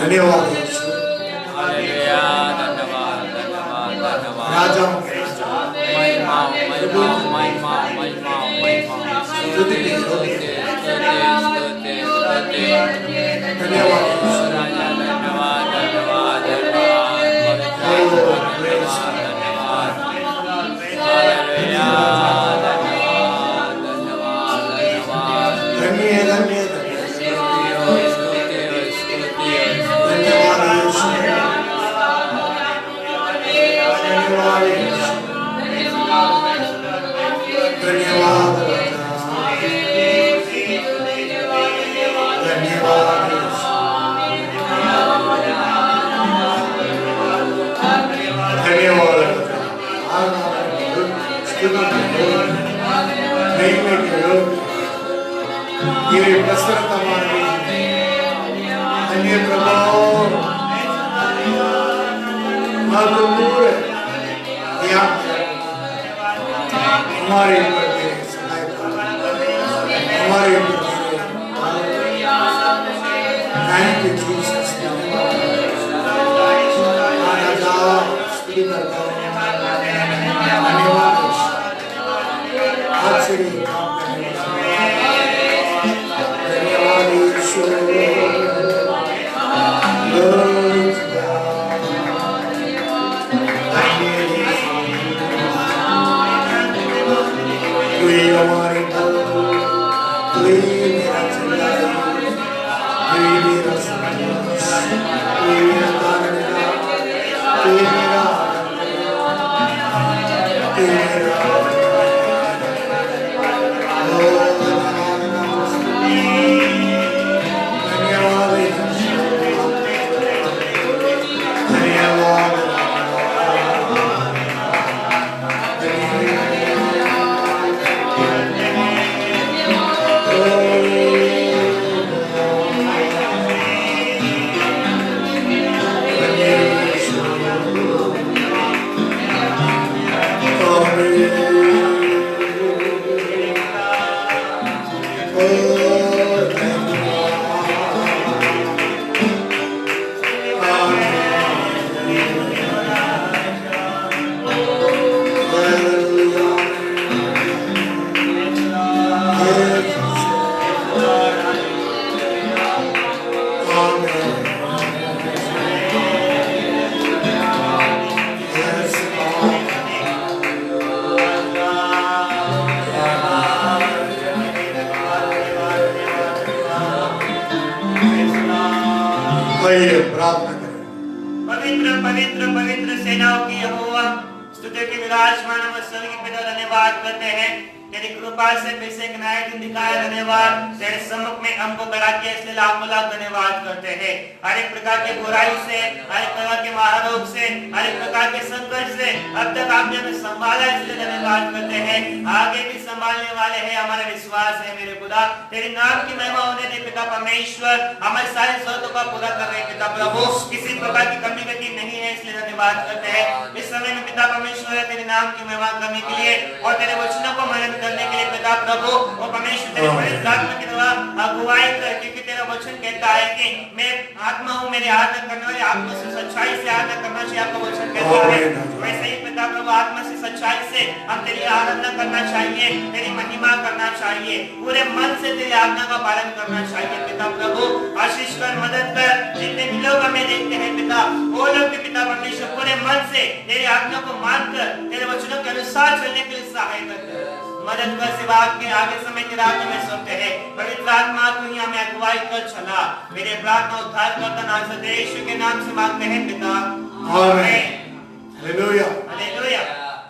धन्यवाद यीशु। हालेलुया, धन्यवाद धन्यवाद धन्यवाद। राजाओं के महिमा महिमा महिमा महिमा महिमा। स्तुति स्तुति स्तुति स्तुति। धन्यवाद यीशु। राजा धन्यवाद धन्यवाद धन्यवाद। पवित्र धन्यवाद धन्यवाद। हालेलुया, धन्यवाद धन्यवाद धन्यवाद। धन्य धन्य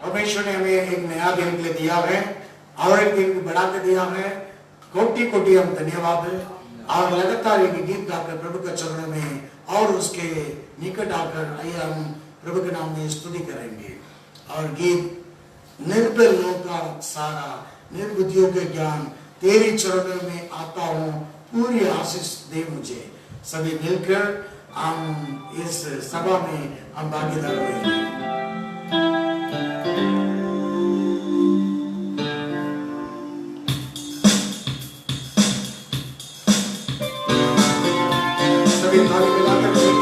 परमेश्वर ने हमें एक नया दिन के लिए दिया है और एक दिन बढ़ा के दिया है। कोटि कोटि हम धन्यवाद है और लगातार एक गीत गाकर प्रभु के चरणों में और उसके निकट आकर आइए हम प्रभु के नाम में स्तुति करेंगे। और गीत निर्बलों का सारा निर्बुद्धियों के ज्ञान तेरी चरणों में आता हूँ, पूरी आशीष दे मुझे। सभी मिलकर हम इस सभा में हम भागीदार होंगे। सभी ताली बजाकर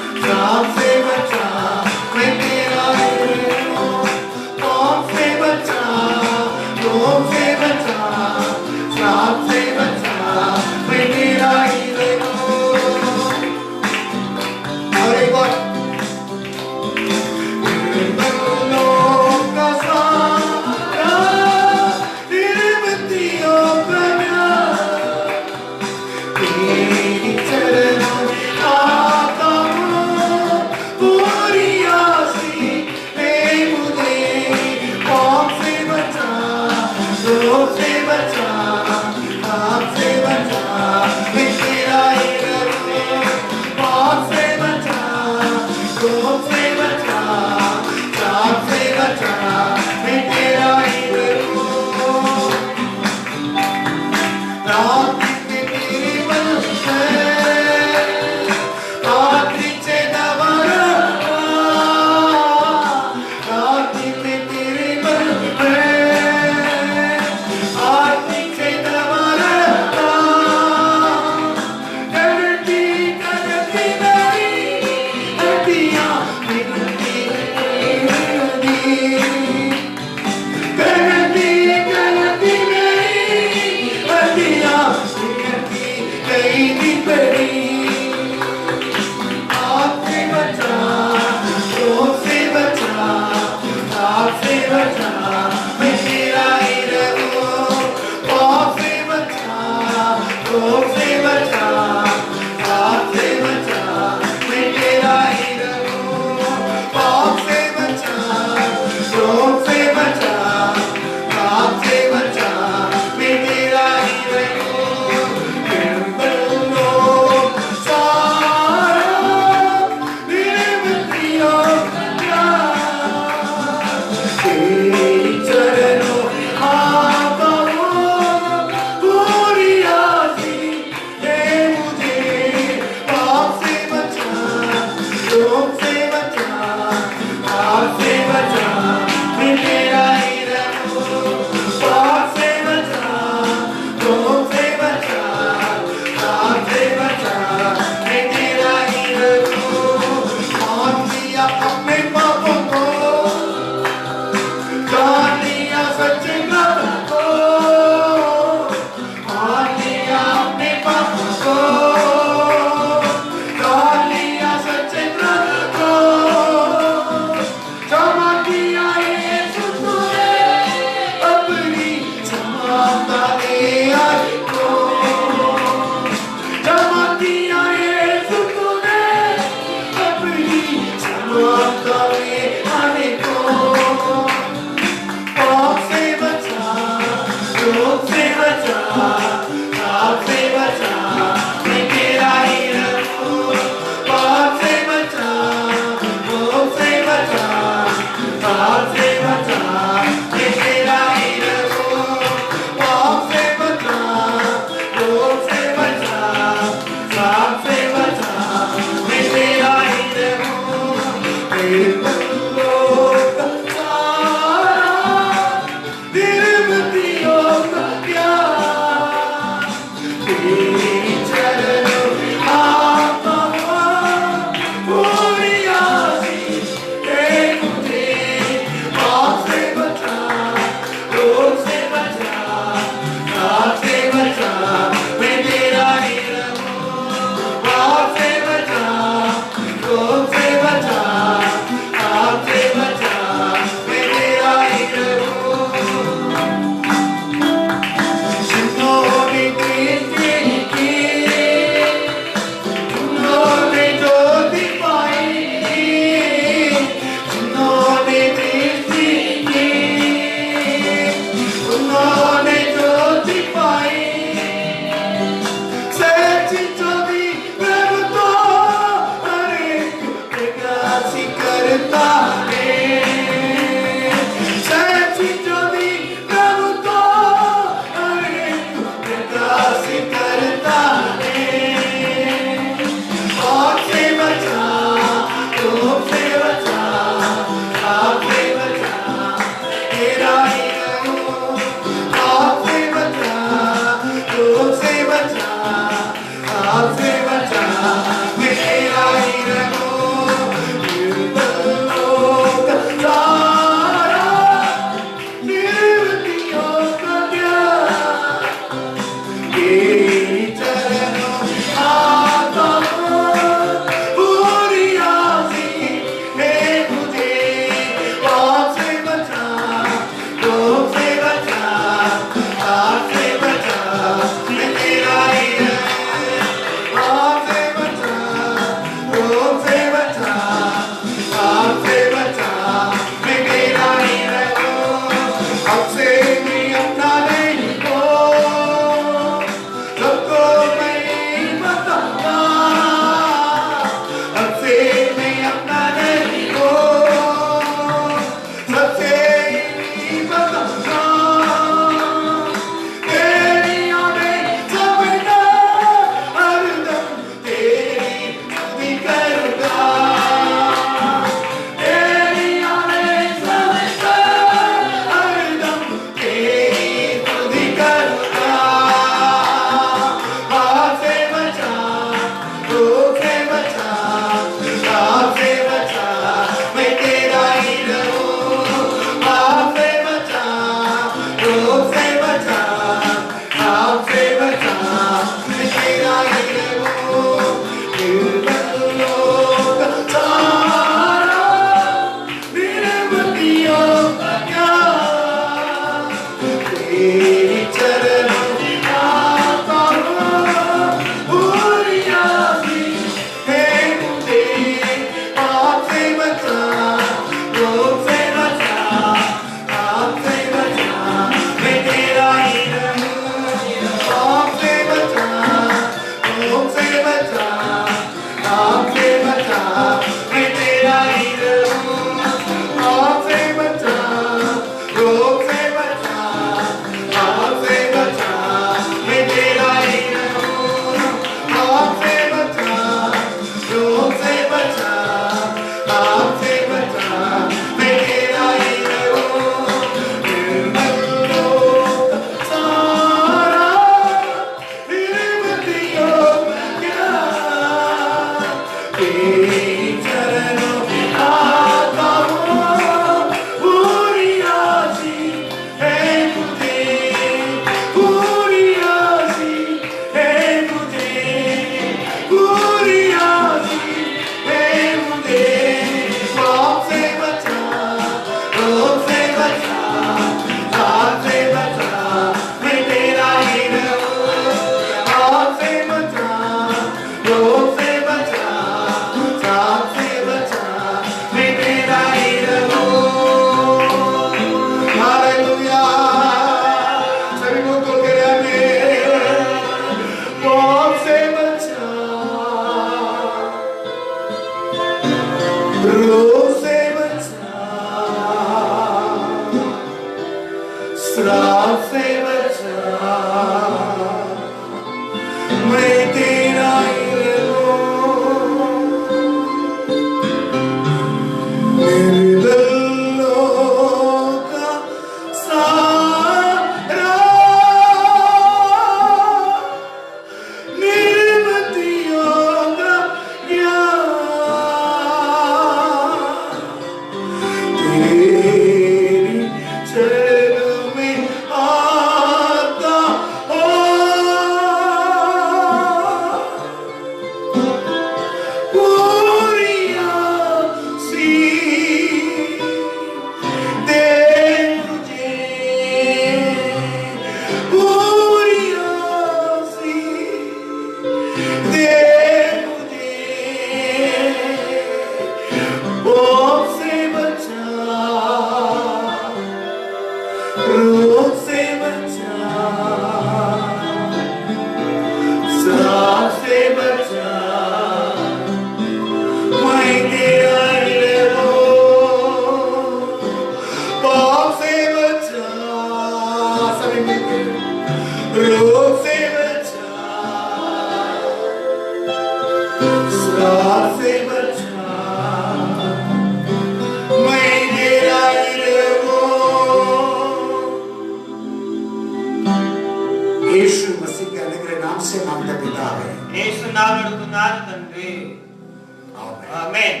ఆమేన్.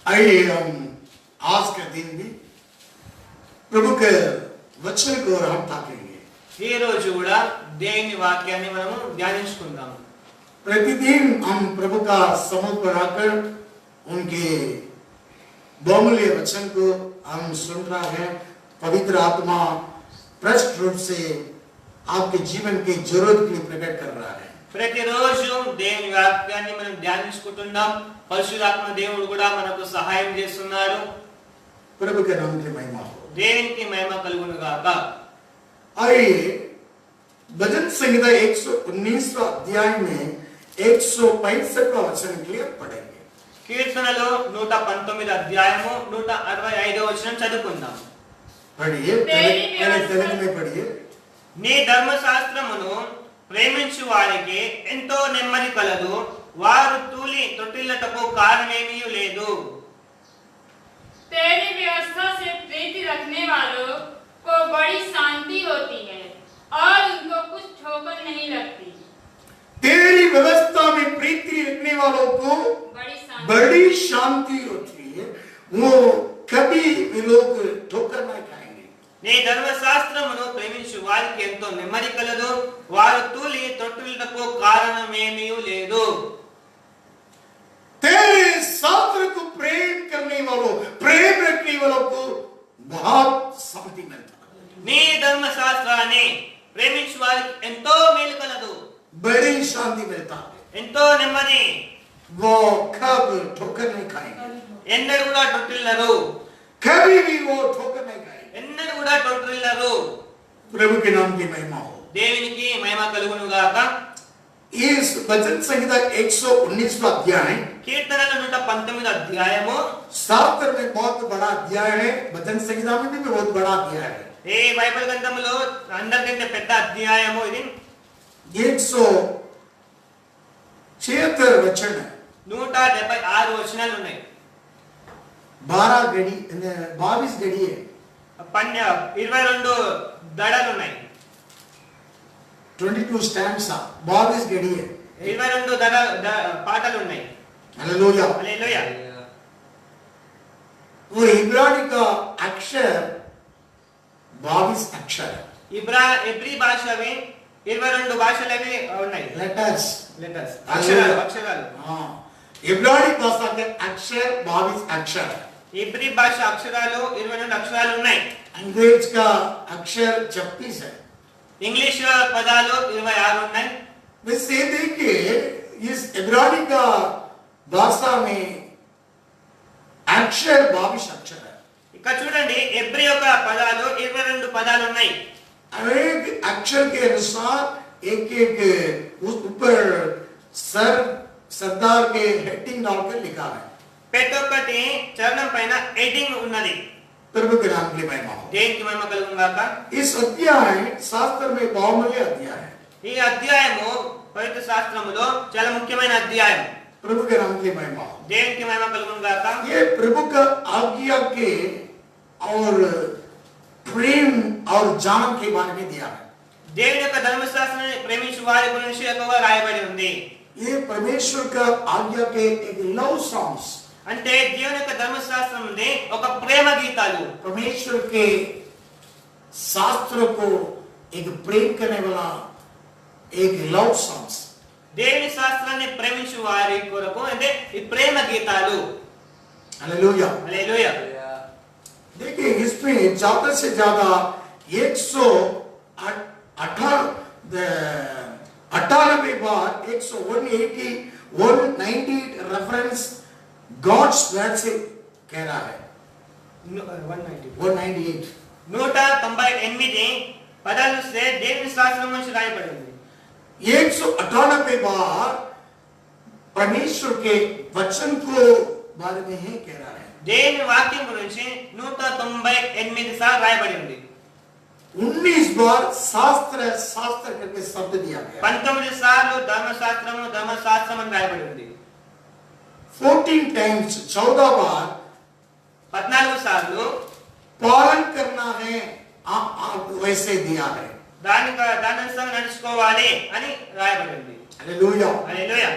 आइए हम आज के दिन भी प्रभु के वचन को हम ताकेंगे। ఈ రోజు కూడా దేవుని వాక్యాన్ని మనము ధ్యానించుకుందాం. प्रतिदिन हम प्रभु का समुख पर आकर उनके बहुमूल्य वचन को हम सुन रहे हैं। पवित्र आत्मा स्पष्ट रूप से आपके जीवन की जरूरत के लिए प्रकट कर रहा है। ప్రతిరోజు దేవుని వాక్యాన్ని మనం ధ్యానించుకుంటున్నాం. పరిశుద్ధాత్మ దేవుడు కూడా మనకు సహాయం చేస్తున్నాడు. प्रभु के नाम की महिमा हो। దేవునికి మహిమ కలుగును గాక. आइए भजन संहिता 119वां अध्याय में 165वां वचन क्लियर पढ़ेंगे। కీర్తనలో 119 అధ్యాయము 165వ వచనం చదువుకుందాం. पढ़िए, पहले तेलुगु में पढ़िए। నీ ధర్మశాస్త్రమును ప్రేమించు వారికి ఎంతో నెమ్మది కలదు, వారు తూలి తొట్టిల్లటకు కారణమేమీ లేదు. तेरी व्यवस्था से प्रीति रखने वालों को बड़ी शांति होती है और उनको कुछ ठोकर नहीं लगती। तेरी व्यवस्था में प्रीति रखने वालों को बड़ी शांति होती है, वो कभी भी लोग ठोकर नहीं खाएंगे। నీ ధర్మశాస్త్రమును ప్రేమించు వారికి ఎంతో నెమ్మది కలదు, వారు తూలి తొట్టిల్లటకు కారణమేమీ లేదు. तेरे शास्त्र को प्रेम करने वालों, प्रेम रखने वालों को बहुत शांति मिलता है। నీ ధర్మశాస్త్రాన్ని ప్రేమించు వారికి ఎంతో మేలు కలదు, बड़ी शांति मिलता है। ఎంతో నెమ్మది. वो कब ठोकर नहीं खाएंगे, ఎన్నడూ కూడా తొట్టిల్లరు, कभी भी वो ठोकर नहीं खाएंगे। ఎన్నడూ కూడా తొట్టిల్లరు. प्रभु के नाम की महिमा हो। దేవునికి మహిమ కలుగును గాక. इस भजन संहिता 119वां अध्याय కీర్తనల 119 అధ్యాయము शास्त्र में बहुत बड़ा अध्याय है, भजन संहिता में भी बहुत बड़ा अध्याय है। ఏ బైబిల్ గ్రంథంలో అందరికంటే పెద్ద అధ్యాయము ఇది. 176 वचन है, 176 వచనాలు ఉన్నాయి. 12 गड़ी 22 गड़ी है, 22 దడలు ఉన్నాయి. 22 स्टैंड्स 22 गड़ी है। 22 పాటలు ఉన్నాయి. हालेलुया। హల్లెలూయా. वो इब्रानी का अक्षर 22 अक्षर है। ఎబ్రీ భాషవి 22 భాషలవి ఉన్నాయి. लेटर्स లెటర్స్ హల్లెలూయా। అక్షరాలు. हाँ, इब्रानी भाषा के अक्षर 22 अक्षर है। ఎబ్రీ భాష అక్షరాలు 22 అక్షరాలు ఉన్నాయి. अंग्रेज का अक्षर 36 है। ఇంగ్లీష్ పదాలు 26 ఉన్నాయి. वैसे देखिए इस इब्रानी का भाषा में अक्षर 22 अक्षर है। ఇక్కడ చూడండి, ఎబ్రీ యొక్క పదాలు 22 పదాలు ఉన్నాయి. एक अक्षर के अनुसार एक एक उस ऊपर सरदार के हेडिंग डालकर लिखा है। ప్రతి ఒక్కటి చరణం పైన హెడ్డింగ్ ఉన్నది. प्रभु के नाम की महिमा हो। దేవునికి మహిమ కలుగును గాక. इस अध्याय शास्त्र में बहुमूल्य अध्याय है। ఈ అధ్యాయము పవిత్ర శాస్త్రములో చాలా ముఖ్యమైన అధ్యాయం. प्रभु के नाम की महिमा हो। దేవునికి మహిమ కలుగును గాక. ये प्रभु का आज्ञा के और प्रेम और जान के बारे में दिया है। దేవుని యొక్క ధర్మశాస్త్రాన్ని ప్రేమించు వారి గురించి ఎక్కువగా రాయబడి ఉంది. ये परमेश्वर का आज्ञा के एक लव सॉन्ग्स, అంటే దేవుని యొక్క ధర్మశాస్త్రం ఉంది ఒక ప్రేమ గీతాలు. परमेश्वर के शास्त्र को एक प्रेम करने वाला एक लव सॉन्ग्स। దేవుని శాస్త్రాన్ని ప్రేమించు వారి కొరకు అంటే ఈ ప్రేమ గీతాలు. हालेलुया। హల్లెలూయా. देखिए इसमें ज्यादा से ज्यादा 198 बार 190 रेफरेंस गॉड्स वर्ड से कह रहा है। 198 198 పదాలు దేవుని శాస్త్రం నుంచి రాయబడి ఉంది. 198 बार परमेश्वर के वचन को बारे में ही कह रहा है। దేవుని వాక్యం గురించి 198 సార్లు రాయబడి ఉంది. 19 बार शास्त्र शास्त्र करके शब्द दिया गया। 19 సార్లు ధర్మశాస్త్రము ధర్మశాస్త్రం అని రాయబడి ఉంది। 14 times 14 बार 14 సార్లు पालन करना है वैसे दिया है। దాని అనుసారం నడుచుకోవాలి అని రాయబడి ఉంది। हालेलुया। హల్లెలూయా।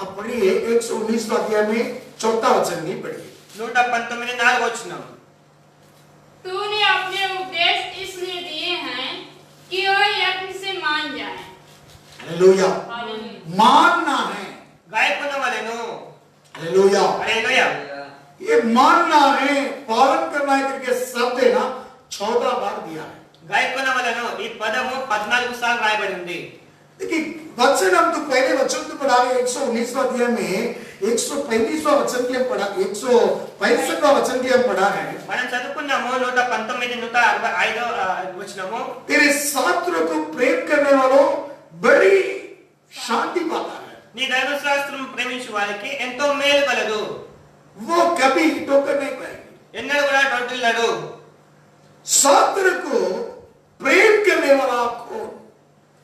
आप पढ़िए 119 अध्याय में चौथा वचन नहीं पढ़िए। 119 4 वचనం। तूने अपने उपदेश इसलिए दिए हैं कि वो यत्न से मान जाए। हालेलुया। मानना है। गायपनवलेनु। हालेलुया। हालेलुया। ये मानना है, पालन करना है करके शब्द है ना 14 बार दिया है। गायपनवलेनु ఈ పదము 14 సార్లు రాయబడి ఉంది। देखिए वचन हम तो पहले वचन तो पढ़ा है 119 अध्याय में 135वां वचन के हम पढ़ा 165वां वचन के हम पढ़ा है। మనం చదువుకున్నాము 119 165 వచనము। तेरे शास्त्र को प्रेम करने वालों बड़ी शांति पाता है। నీ ధర్మశాస్త్రం ప్రేమించు వారికి ఎంతో మేలు కలదు। वो कभी ठोकर नहीं पाएगी। ఎన్నడూ కూడా టోటిల్లడు। शास्त्र को प्रेम करने वाला को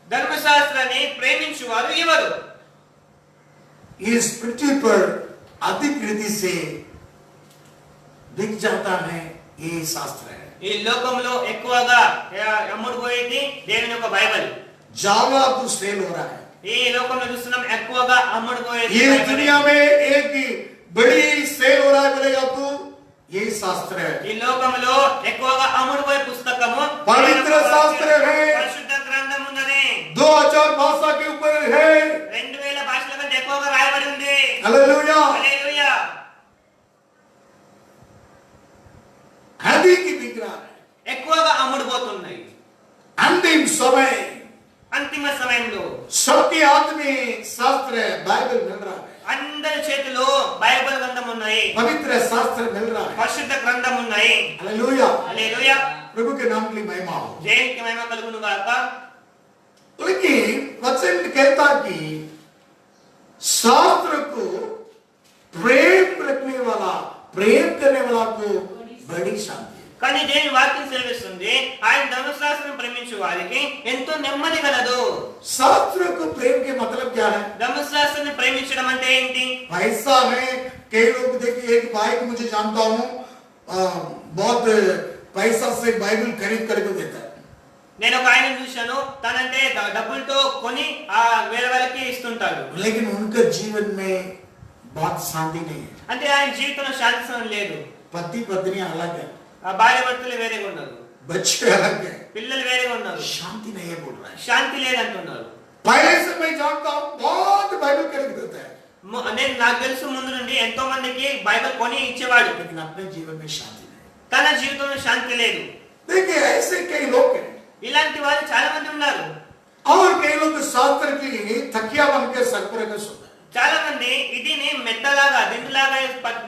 ధర్మశాస్త్రాన్ని ప్రేమించు వారు ఎవరు? इस पृथ्वी पर अधिक रीति से दिख जाता है ये शास्त्र है। ఈ లోకంలో ఎక్కువగా అమ్ముడుపోయేది దేవుని యొక్క బైబిల్। जावा तो सेल हो रहा है। ఈ లోకంలో చూస్తున్నాం ఎక్కువగా అమ్ముడుపోయేది ये బైబిల్। दुनिया में एक बड़ी सेल हो रहा है बोलेगा तू ये शास्त्र है। ఈ లోకంలో ఎక్కువగా అమ్ముడుపోయే పుస్తకము पवित्र शास्त्र है। పరిశుద్ధ గ్రంథం ఉన్నది। 2000 भाषा के ऊपर है। 2000 భాషల కంటే ఎక్కువగా రాయబడి ఉంది। हालेलुया। హల్లెలూయా। अधिक बिक रहा है। ఎక్కువగా అమ్ముడుపోతున్నాయి। अंतिम समय అంతిమ సమయంలో सबके हाथ में शास्त्र बाइबल मिल रहा है। అందరి చేతిలో బైబిల్ గ్రంథం ఉన్నాయి। पवित्र शास्त्र मिल रहा है। పరిశుద్ధ గ్రంథం ఉన్నాయి। हालेलुया। హల్లెలూయా। प्रभु के नाम के लिए महिमा हो। దేవునికి మహిమ కలుగును గాక। लेकिन वचन कहता कि शास्त्र को प्रेम रखने वाला, प्रेम करने वाला को बड़ी शांति। కానీ దేవుని వాక్యం సెలవిస్తుంది ఆయన ధర్మశాస్త్రం ప్రేమించు వారికి ఎంతో నెమ్మది కలదు। शास्त्र को प्रेम के मतलब क्या है? ధర్మశాస్త్రాన్ని ప్రేమించడం అంటే ఏంటి? पैसा है। कई लोग देखिए एक भाई को मुझे जानता हूँ बहुत पैसा से बाइबल खरीद करके देता है। నేను ఒక ఆయన చూశాను తనంటే డబ్బులతో కొని ఆ వేరే వాళ్ళకి ఇస్తుంటాడు। लेकिन उनका जीवन में बहुत शांति नहीं है। అంటే ఆయన జీవితంలో శాంతి లేదు। पति पत्नी अलग है। ఆ భార్య భర్తలు వేరేగా ఉన్నారు। बच्चे अलग है। పిల్లలు వేరేగా ఉన్నారు। शांति नहीं है बोल रहा है। శాంతి లేదంటున్నారు। पहले से मैं जानता हूँ बहुत बाइबल खरीद देता है। నేను నాకు తెలుసు ముందు నుండి ఎంతో మందికి బైబిల్ కొని ఇచ్చేవాడు। लेकिन अपने जीवन में शांति नहीं। తన జీవితంలో శాంతి లేదు। देखिए ऐसे कई लोग हैं। ఇలాంటి వారు చాలా మంది ఉన్నారు। और कई लोग शास्त्र के लिए तकिया बन के सर पर रखे सोते हैं। చాలా మంది ఇదిని మెత్తలాగా దిండులాగా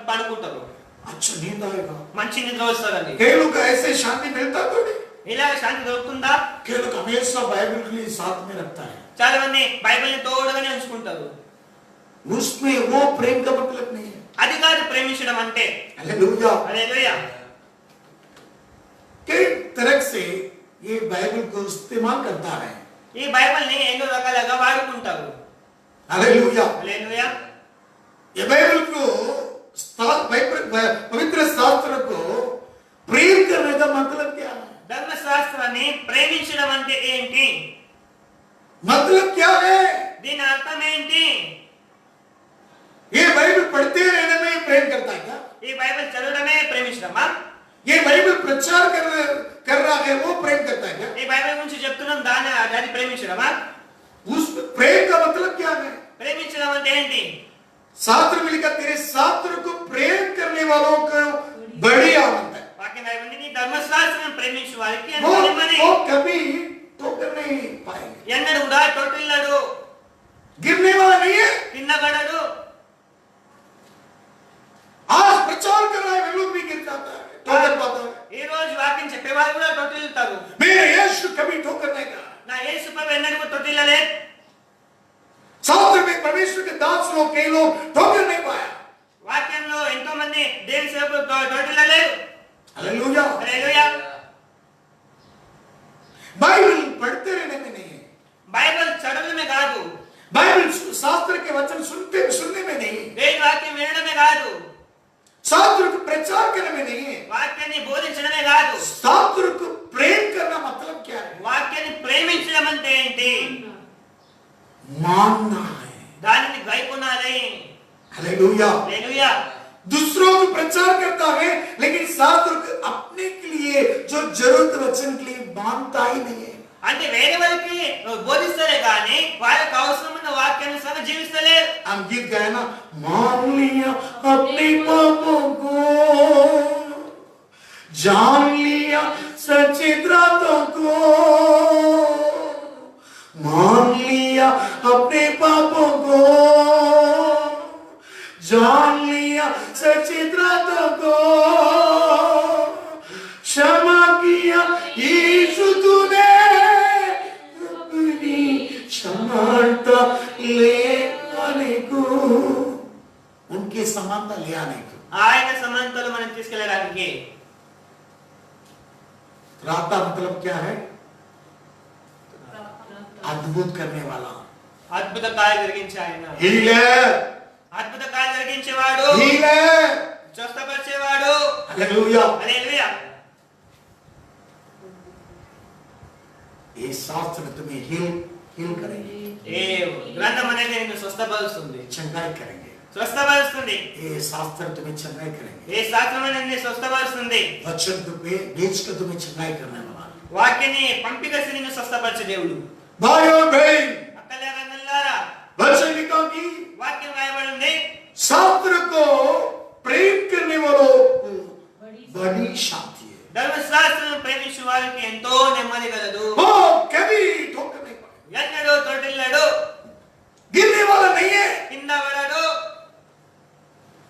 పడుకుంటారు। अच्छा नींद आएगा। మంచి నిద్ర వస్తుందని। कई लोग ऐसे शांति मिलता तो नहीं। ఇలా శాంతి దొరుకుతుందా? कई लोग हमेशा बाइबल के लिए साथ में रखता है। చాలా మంది బైబిల్ని తోడుగానే ఉంచుకుంటారు। उसमें वो प्रेम का मतलब नहीं है। అది కాదు ప్రేమించడం అంటే। हालेलुया। హల్లెలూయా। कई तरह से ये बाइबल को इस्तेमाल करता है। ఈ బైబిల్ని ఎన్నో రకాలుగా వాడుకుంటారు। हालेलुया। హల్లెలూయా। ये बाइबल को पवित्र शास्त्र को प्रेम करने का मतलब क्या है? ధర్మశాస్త్రాన్ని ప్రేమించడం అంటే ఏంటి? मतलब क्या है? దీని అర్థం ఏంటి? ये बाइबल पढ़ते रहने में प्रेम करता है क्या? ఈ బైబిల్ చదవడమే ప్రేమించడమా? ये बाइबल प्रचार कर रहा है वो प्रेम करता है क्या? ఈ బైబిల్ గురించి చెప్తున్నాం దాన్ని ప్రేమించడమా? उस प्रेम का मतलब क्या है? ప్రేమించడం అంటే ఏంటి? शास्त्र में लिखा तेरे शास्त्र को प्रेम करने वालों को बड़ी आनंद है। వాక్యం రాయబడింది నీ ధర్మశాస్త్రం ప్రేమించు వారికి ఎంతో वो నెమ్మది। कभी ठोकर नहीं पाएंगे। ఎన్నడూ కూడా తొట్టిల్లడు, गिरने वाला नहीं है। కింద పడడు। आज प्रचार कर रहा है वे लोग भी गिर जाता है, ठोकर पाता है। ఈ రోజు వాక్యం చెప్పేవారు కూడా తొట్టిల్లుతారు। मेरे यीशु कभी ठोकर नहीं कहा। నా యేసు ప్రభు ఎన్నడూ తొట్టిల్లలే। शास्त्र में परमेश्वर के दास लोग कई लोग ठोकर नहीं पाया। వాక్యంలో ఎంతో మంది దేవుని సేవకులు తొట్టిల్లలేదు। हालेलुया। హల్లెలూయా। बाइबल पढ़ते रहने में नहीं है, బైబిల్ చదవడమే కాదు, बाइबल शास्त्र के वचन सुनने में नहीं है, దేవుని వాక్యం వినడమే కాదు, शास्त्र को प्रचार करने में नहीं है। వాక్యాన్ని బోధించడమే కాదు, शास्त्र को प्रेम करना मतलब क्या है? వాక్యాన్ని ప్రేమించడం అంటే ఏంటి? मानना है। దానిని గైకొనాలి. हालेलुया। హల్లెలూయా. दूसरों को प्रचार करता है, लेकिन शास्त्र को अपने के लिए जो जरूरत वचन के लिए मानता ही नहीं है। అంటే వేరే వాళ్ళకి బోధిస్తారే కానీ వాళ్ళకి అవసరమైన వాక్యానుసారం జీవిస్తలేరు. हम गीत गाए ना, मान लिया अपने पापों को, जान लिया सच्चित रातों को, मान लिया अपने पापों को, जान लिया सच्चित रातों को, क्षमा किया यीशु तूने अपनी क्षमता ले आने को, उनकी समानता ले आने को। ఆయన సమానతలు మనం తీసుకెళ్ళడానికి. राता मतलब क्या है? अद्भुत करने वाला, అద్భుత కార్యాలు జరిగించే ఆయన, हीलर, అద్భుత కార్యాలు జరిగించేవాడు, हीलर। స్వస్థపరిచేవాడు. हालेलुया। హల్లెలూయా. ये शास्त्र तुम्हें हील करेंगे, ఏ గ్రంథం అనేది నిన్ను స్వస్థపరుస్తుంది, चंगाई करेंगे। స్వస్థపరుస్తుంది. ये शास्त्र तुम्हें चंगाई करेंगे। ఏ శాస్త్రం నిన్ను స్వస్థపరుస్తుంది. वचन तुम्हें बेच कर तुम्हें चंगाई करने वाला। వాక్యాన్ని పంపికసి నిన్ను స్వస్థపరిచే దేవుడు. भाई और बहन, అక్కలేరన్నలారా, वचन लिखा कि వాక్యం రాయబడి ఉంది, शास्त्र को प्रेम करने वालों को बड़ी शांति है। ధర్మశాస్త్రం ప్రేమించే వారికి ఎంతో నెమ్మది కలదు. वो कभी ठोकर नहीं पड़ेगा, ఎన్నడూ తొట్టిల్లడు, गिरने वाला नहीं है। కింద పడడు.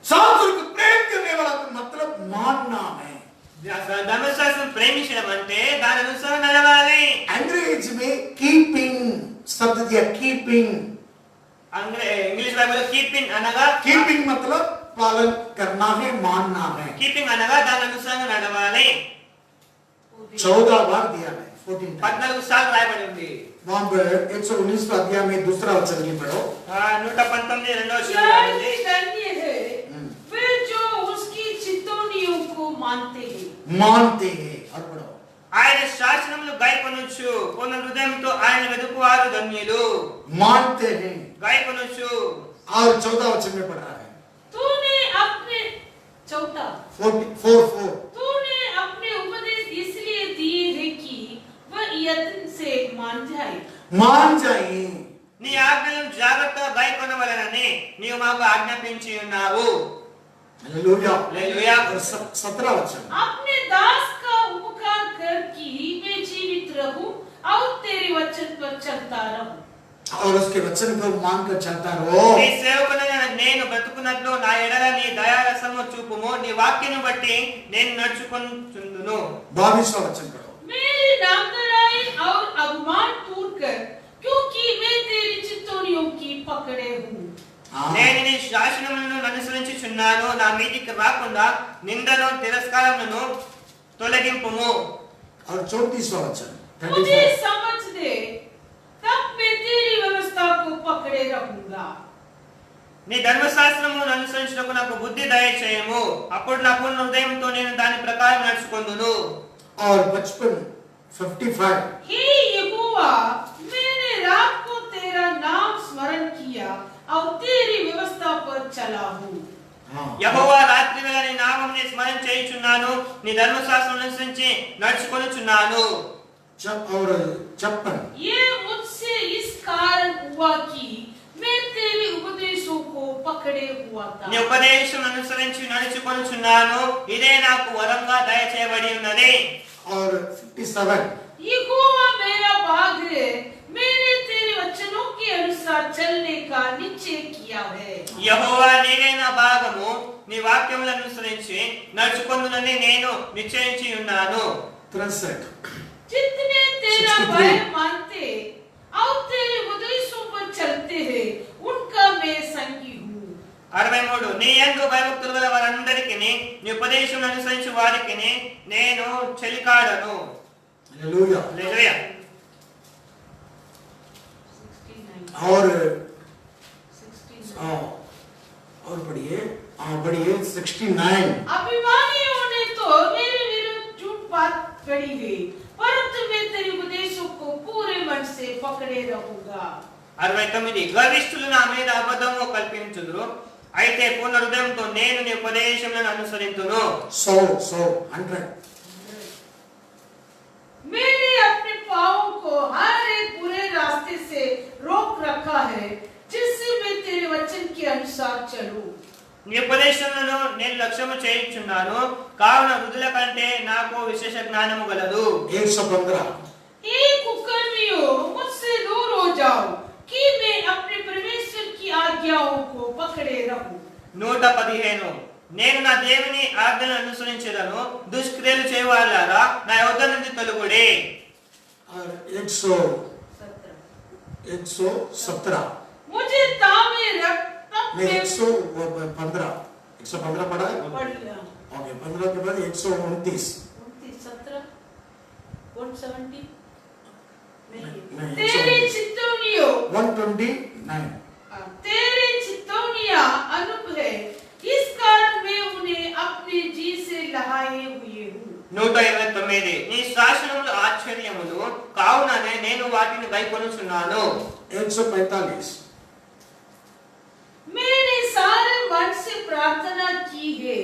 शास्त्र को प्रेम करने वाला का मतलब मानना है। ధర్మశాస్త్రం ప్రేమించడం అంటే దాని అనుసారం నడవాలి. अंग्रेज में कीपिंग शब्द दिया, कीपिंग। ఇంగ్లీష్ బైబిల్లో కీపింగ్ అనగా, कीपिंग मतलब पालन करना है, मानना है। కీపింగ్ అనగా దాని అనుసారం నడవాలి. 14 बार दिया है, 14 टाइम। 14 సార్లు రాయబడి ఉంది. वहां पर 119 अध्याय में दूसरा वचन भी पढ़ो। 119 రెండవ వచనం क्या రాయబడింది. ही धन्य है वे जो उसकी चितौनियों को मानते हैं। मानते हैं, और पढ़ो। ఆయన శాసనములు గైకొనొచ్చు, పూర్ణ హృదయంతో ఆయన వెదుకువారు ధన్యులు. मानते हैं, గైకొనొచ్చు. और 14 वचन में पढ़ रहा है, तूने अपने चौथा 4 तूने अपने उपदेश इसलिए दिए हैं कि वह यत्न से मान जाए। मान जाए। నీ ఆజ్ఞలను జాగ్రత్తగా గైకొనవలెనని నీవు మాకు ఆజ్ఞాపించి ఉన్నావు. हालेलुया। हालेलुया। और 17 वचन, अपने दास का उपकार कर कि मैं जीवित रहूं और तेरे वचन पर चलता रहूं। और उसके वचन को मानकर चलता रहो। నీ సేవకుడైన నేను బ్రతుకున్నట్లు నా ఎడల నీ దయారసము చూపుము, నీ వాక్యను బట్టి నేను నడుచుకొనుచుందును. 22वां वचन पढ़ो। मेरी नामधराई और अभिमान दूर कर क्योंकि मैं तेरी चितौनियों की पकड़े हूँ। हाँ। నేను నీ శాసనములను అనుసరించుచున్నాను, నా మీదికి రాకుండా నిందను తిరస్కారములను తొలగింపుము. और 34वां वचन, मुझे 34। समझ दे तब मैं तेरी व्यवस्था को पकड़े रहूंगा। నీ ధర్మశాస్త్రమును అనుసరించుటకు నాకు బుద్ధి దయచేయము, అప్పుడు నా పూర్ణ హృదయంతో నేను దాని ప్రకారం నడుచుకొందును. और 55 हे यहोवा, मैंने रात को तेरा नाम स्मरण किया और तेरी व्यवस्था पर चला हूँ। हाँ। యెహోవా, రాత్రి వేళ నీ నామమును స్మరణ చేయుచున్నాను, నీ ధర్మశాస్త్రమును అనుసరించి నడుచుకొనుచున్నాను. और 56 ये मुझसे इस कारण हुआ कि मैं तेरे उपदेशों को पकड़े हुआ था। నీ ఉపదేశం అనుసరించి నడుచుకొనుచున్నాను, ఇదే నాకు వరంగా దయచేయబడి ఉన్నది. और 57 यहोवा मेरा भाग है, मैंने तेरे वचनों के अनुसार चलने का निश्चय किया है। యెహోవా, నీవే నా భాగము, నీ వాక్యములను అనుసరించి నడుచుకొందునని నేను నిశ్చయించి ఉన్నాను. 63 जितने तेरा 63 भय मानते और तेरे उपदेशों पर चलते हैं उनका मैं संगी हूँ। 63 నీ యందు భయభక్తులు గల వారందరికీ నీ ఉపదేశం అనుసరించు వారికి నేను చెలికాడను. हालेलुया। హల్లెలూయా. और 69 और पढ़िए, पढ़िए 69। अभिमानियों ने तो मेरे विरुद्ध झूठ बात करी है, परंतु मैं तेरे उपदेशों को पूरे मन से पकड़े रहूंगा। 69 గర్విష్ఠులు నా మీద అబద్ధము కల్పించుదురు, అయితే పూర్ణ హృదయంతో నేను నీ ఉపదేశములను అనుసరింతును. 100 मैंने अपने पाँवों को हर एक बुरे रास्ते से रोक रखा है, जिससे मैं तेरे वचन के अनुसार चलूं। నీ ఉపదేశములను నేను లక్ష్యము చేయుచున్నాను, కావున వృద్ధుల కంటే నాకు విశేష జ్ఞానము గలదు. 115। हे कुकर्मियों, मुझसे दूर हो जाओ कि मैं अपने परमेश्वर की आज्ञाओं को पकड़े रहूं। 115 నేను నా దేవుని ఆజ్ఞను అనుసరించెదను, దుష్క్రియలు చేయవాళ్ళారా నా యొద్ద నుండి తొలగుడి. और 117। मुझे तामे रख तब नहीं, मैं 115 पढ़ा है। पढ़ लिया। ओके, 15 के बाद 129। 17 170 नहीं, तेरी चितौनियों 129। तेरे चितौनियां अनूप है, इस कारण मैं उन्हें अपने जी से लहाए हुए हूँ। 129 నీ శాసనములు ఆశ్చర్యములు, కావుననే నేను వాటిని గైకొనుచున్నాను. 145। मैंने सारे मन से प्रार्थना की है,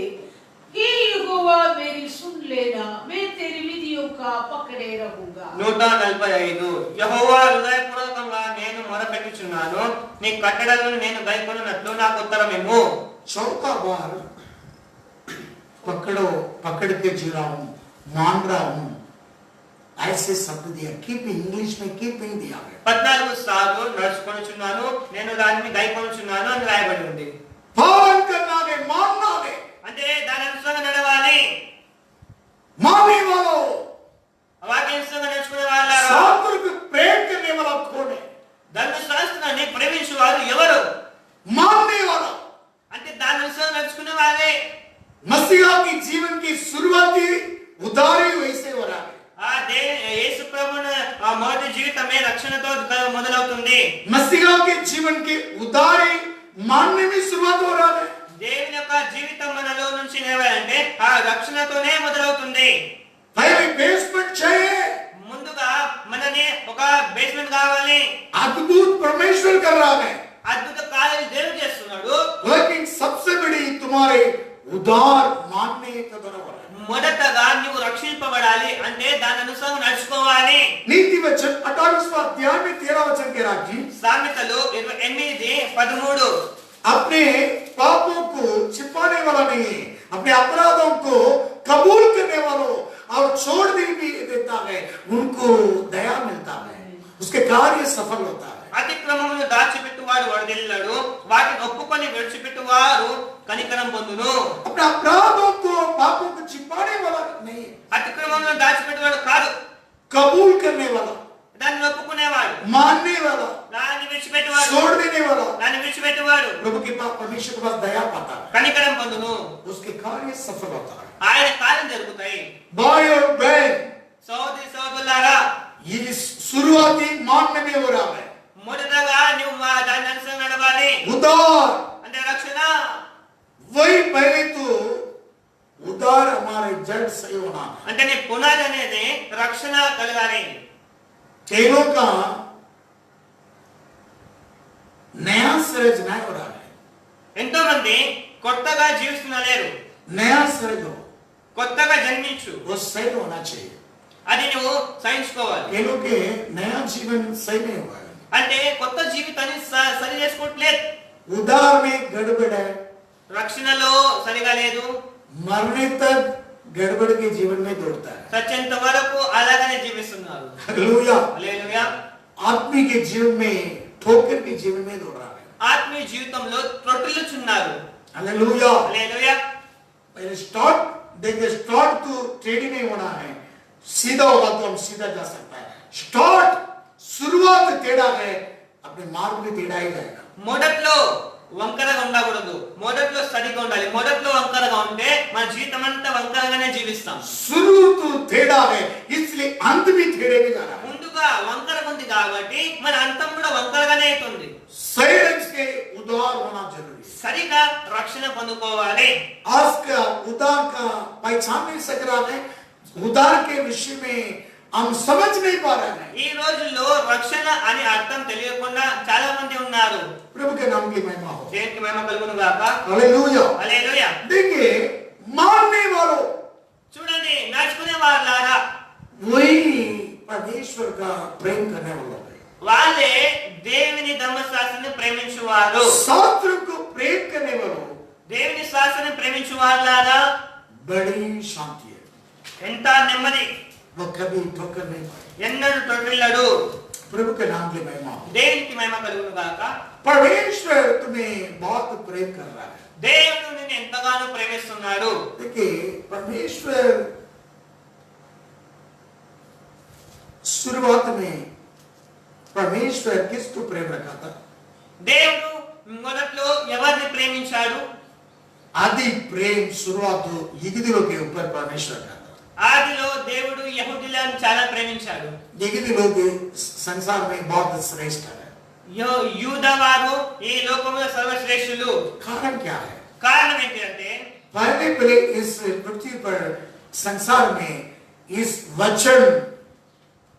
हे यहोवा मेरी सुन लेना, मैं तेरी विधियों का पकड़े रहूंगा। 145 యెహోవా హృదయపూర్వకంగా నేను మొరపెట్టుచున్నాను, నీ కట్టడలను నేను గైకొనున్నట్లు నాకు ఉత్తరమిమ్ము. चौथा बार पकड़ के जी रहा हूं, मान रहा हूं, ऐसे शब्द दिया। कीप इंग्लिश में कीपिंग दिया है। 14 సార్లు నడుచుకొనుచున్నాను, నేను దానిని గైకొనుచున్నాను అని రాయబడి ఉంది. पालन करना है, मानना है। అంటే దాని అనుసరంగా నడవాలి. मानने वालों, వాక్యానుసారంగా నడుచుకునే వాళ్ళారా, शास्त्र को प्रेम करने वाला कौन है? ధర్మశాస్త్రాన్ని ప్రేమించువారు ఎవరు? मानने वाला అంటే దాని అనుసరంగా నడుచుకునే వాళ్ళే. मसीहा की जीवन की शुरुआती उदारी वैसे हो रहा है। యేసు ప్రభువున ఆ మొదటి జీవితమే రక్షణతో మొదలవుతుంది. मसीहा के जीवन की उदारी मानने में शुरुआत हो रहा है। దేవుని యొక్క జీవితం మనలో నుంచి నేవాలంటే ఆ రక్షణతోనే మొదలవుతుంది. पहले बेसमेंट चाहिए, ముందుగా మనని ఒక బేస్మెంట్ కావాలి. अद्भुत परमेश्वर कर रहा है, అద్భుత కార్యాలు దేవుడు చేస్తున్నాడు. लेकिन सबसे बड़ी तुम्हारे उदार मानने का बराबर है। మొదటగా నువ్వు రక్షింపబడాలి అంటే దాని అనుసారం నడుచుకోవాలి. नीति वचन 28वां अध्याय में 13 वचन के राजी సామెతలు 28:13 अपने पापों को छिपाने वाला नहीं है, अपने अपराधों को कबूल करने वालों और छोड़ भी देता है, उनको दया मिलता है, उसके कार्य सफल होता है। అతిక్రమమును దాచిపెట్టువాడు వడదిల్లడు, వాటిని ఒప్పుకొని విడిచిపెట్టువారు కనికరం పొందును. अपने अपराधों को पापों को छिपाने वाला नहीं, అతిక్రమమును దాచిపెట్టువాడు కాదు, कबूल करने वाला, దాన్ని ఒప్పుకునేవాడు, मानने वाला, దాన్ని విడిచిపెట్టువాడు, छोड़ देने वाला దాన్ని విడిచిపెట్టువాడు प्रभु के पास, परमेश्वर के पास दया पाता है, కనికరం పొందును. उसके कार्य सफल होता है। ఆయన కార్యం జరుగుతాయి. भाई और बहन, సోదరి సోదరులారా, ये शुरुआती मानने में हो रहा है। మొదటగా నువ్వు దాని అనుసరణ నడవాలి. उदार అంటే రక్షణ वही पहले तो उदार हमारे जड़ सही होना है। అంటే నీ పునాది అనేది రక్షణ కలగాలి. तेलों का नया सूरज नहीं हो रहा है, ఎంతో మంది కొత్తగా జీవిస్తున్నారు. नया सूरज हो, కొత్తగా జన్మించు, वो सही होना चाहिए। అది నువ్వు సహించుకోవాలి. तेलों के नया जीवन सही नहीं हुआ है, అంటే కొత్త జీవితాన్ని సరి చేసుకోవట్లేదు. उदार में गड़बड़ है, రక్షణలో సరిగా లేదు, मरने तक गड़बड़ के जीवन में दौड़ता है। చచ్చేంత వరకు అలాగనే జీవిస్తున్నారు. हालेलुया। హల్లెలూయా. आत्मिक के जीवन में, ठोकर के जीवन में दौड़ रहा है। ఆత్మీయ జీవితంలో త్రొట్టిల్లుచున్నారు. हालेलुया। హల్లెలూయా. पहले स्टार्ट देखिए, स्टार्ट तो टेढ़ी नहीं होना है, सीधा होगा तो हम सीधा जा सकता है। स्टार्ट शुरुआत टेढ़ा है, अपने मार्ग भी टेढ़ा ही जाएगा। మొదట్లో వంకరగా ఉండకూడదు, మొదట్లో సరిగా ఉండాలి. మొదట్లో వంకరగా ఉంటే మన జీవితం అంతా వంకరగానే జీవిస్తాం. शुरू तो टेढ़ा है, इसलिए अंत भी टेढ़े में जा रहा है। ముందుగా వంకరగా ఉంది కాబట్టి మన అంతం కూడా వంకరగానే అవుతుంది. రక్షణ పొందుకోవాలి. आज का उद्धार का पहचान नहीं सक रहा है, उद्धार के विषय में हम समझ नहीं पा रहे हैं. ఈ రోజుల్లో రక్షణ అని అర్థం తెలియకుండా చాలా మంది ఉన్నారు. प्रभु के नाम की महिमा हो. దేవునికి మహిమ కలుగును గాక. हालेलुया. హల్లెలూయా. देखिए, मानने वालों చూడండి, నడుచుకునే వాళ్ళారా वही परमेश्वर का प्रेम करने वालों हैं. వాళ్ళే దేవుని ధర్మశాస్త్రాన్ని ప్రేమించువారు. शास्त्र को प्रेम करने वालों దేవుని శాస్త్రాన్ని ప్రేమించు వాళ్ళారా बड़ी शांति है. ఎంత నెమ్మది, वो कभी ठोकर नहीं पाए. ఎన్నడూ తొట్టిల్లడు. प्रभु के नाम की महिमा हो. దేవునికి మహిమ కలుగును గాక. परमेश्वर तुम्हें बहुत प्रेम कर रहा है. దేవుడు నిన్ను ఎంతగానో ప్రేమిస్తున్నాడు. देखिए, परमेश्वर शुरुआत में परमेश्वर किसको प्रेम रखा था? దేవుడు మొదట్లో ఎవరిని ప్రేమించాడు? आदि प्रेम शुरुआत यहूदियों के ऊपर परमेश्वर का था. ఆదిలో దేవుడు యెహూదీలను చాలా ప్రేమించాడు. यहूदी लोग संसार में बहुत श्रेष्ठ है. యూదవారు ఈ లోకంలో సర్వశ్రేష్ఠులు. कारण क्या है? కారణం ఏంటి అంటే पहले इस पृथ्वी पर संसार में इस वचन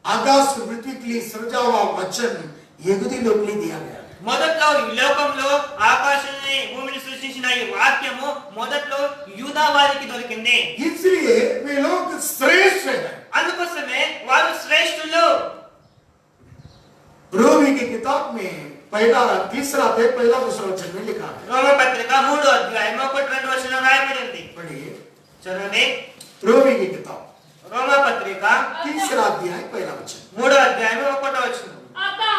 आकाश पृथ्वी के लिए सृजा हुआ वचन यहूदी लोग के लिए दिया गया है. మొదట్లో ఈ లోకంలో ఆకాశాన్ని భూమిని సృష్టించిన ఈ వాక్యము మొదట్లో యూదా వారికి దొరికింది. इसलिए वे लोग श्रेष्ठ हैं. అందుకోసమే వారు శ్రేష్ఠులు. रोमी की किताब में पहला तीसरा अध्याय पहला दूसरा वचन में लिखा है. రోమపత్రిక 3వ అధ్యాయం 1-2 వచనం రాయబడి ఉంది. पढ़िए. చదవండి. रोमी की किताब రోమపత్రిక तीसरा अध्याय पहला वचन. 3వ अध्याय 1వ వచనం. अतः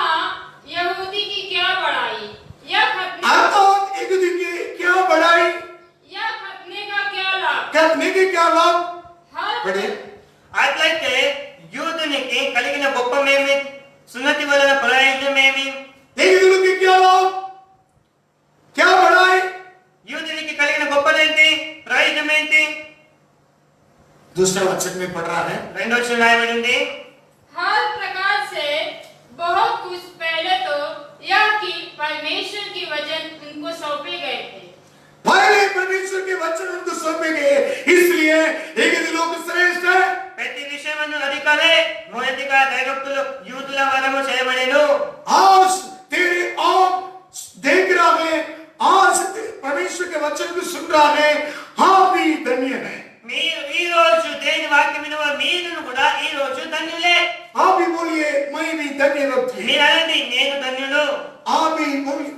यहूदी की क्या बड़ाई, या खतने अर्थात यहूदी की क्या बढ़ाई, या खतने का क्या लाभ? करने के क्या लाभ? हर पढ़िए. అట్లయితే యూదునికి కలిగిన గొప్పమేమి, సున్నతి వలన ప్రయోజనమేమి? यहूदी की क्या लाभ, क्या बढ़ाई? యూదునికి కలిగిన గొప్పదేంటి, ప్రయోజనం ఏంటి? दूसरा वचन में पढ़ रहा है. 2వ వచనం రాయబడి ఉంది. हर प्रकार से बहुत कुछ पहले तो यह कि परमेश्वर के वचन उनको सौंपे गए थे. पहले परमेश्वर के वचन उनको सौंपे गए, इसलिए यहूदी लोग श्रेष्ठ है. ప్రతి విషయమందు అధికారే మొదటిగా దైవభక్తులు యూదుల వరము చేయబడెను. आज तेरे आप देख रहा है, आज परमेश्वर के वचन को सुन रहा है, हाँ भी धन्य है. మీరు ఈ రోజు దేవుని వాక్యం వినువ మీరును కూడా ఈ రోజు ధన్యులే. आप भी बोलिए, मैं भी धन्य व्यक्ति. మీరు అనేది నేను ధన్యుడు. आप भी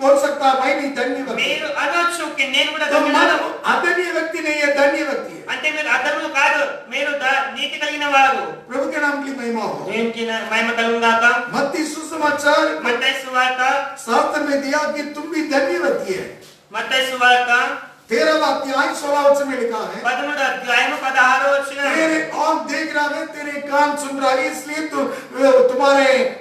बोल सकता है, मैं भी धन्य व्यक्ति. మీరు అనొచ్చు నేను కూడా तो ధన్యుడు. अधन्य व्यक्ति नहीं है, धन्य व्यक्ति है. అంటే మీరు అధర్ములు కాదు, మీరు నీతి కలిగిన వారు. प्रभु के नाम की महिमा हो. దేవునికి మహిమ కలుగును గాక. मत्ती सुसमाचार మత్తయి సువార్త शास्त्र में दिया कि तुम भी धन्य व्यक्ति है. మత్తయి సువార్త 13वां अध्याय 16 वचन में लिखा है. 13వ అధ్యాయం 16వ వచనం. तेरे आँख देख रहा है, तेरे कान सुन रहा है, इसलिए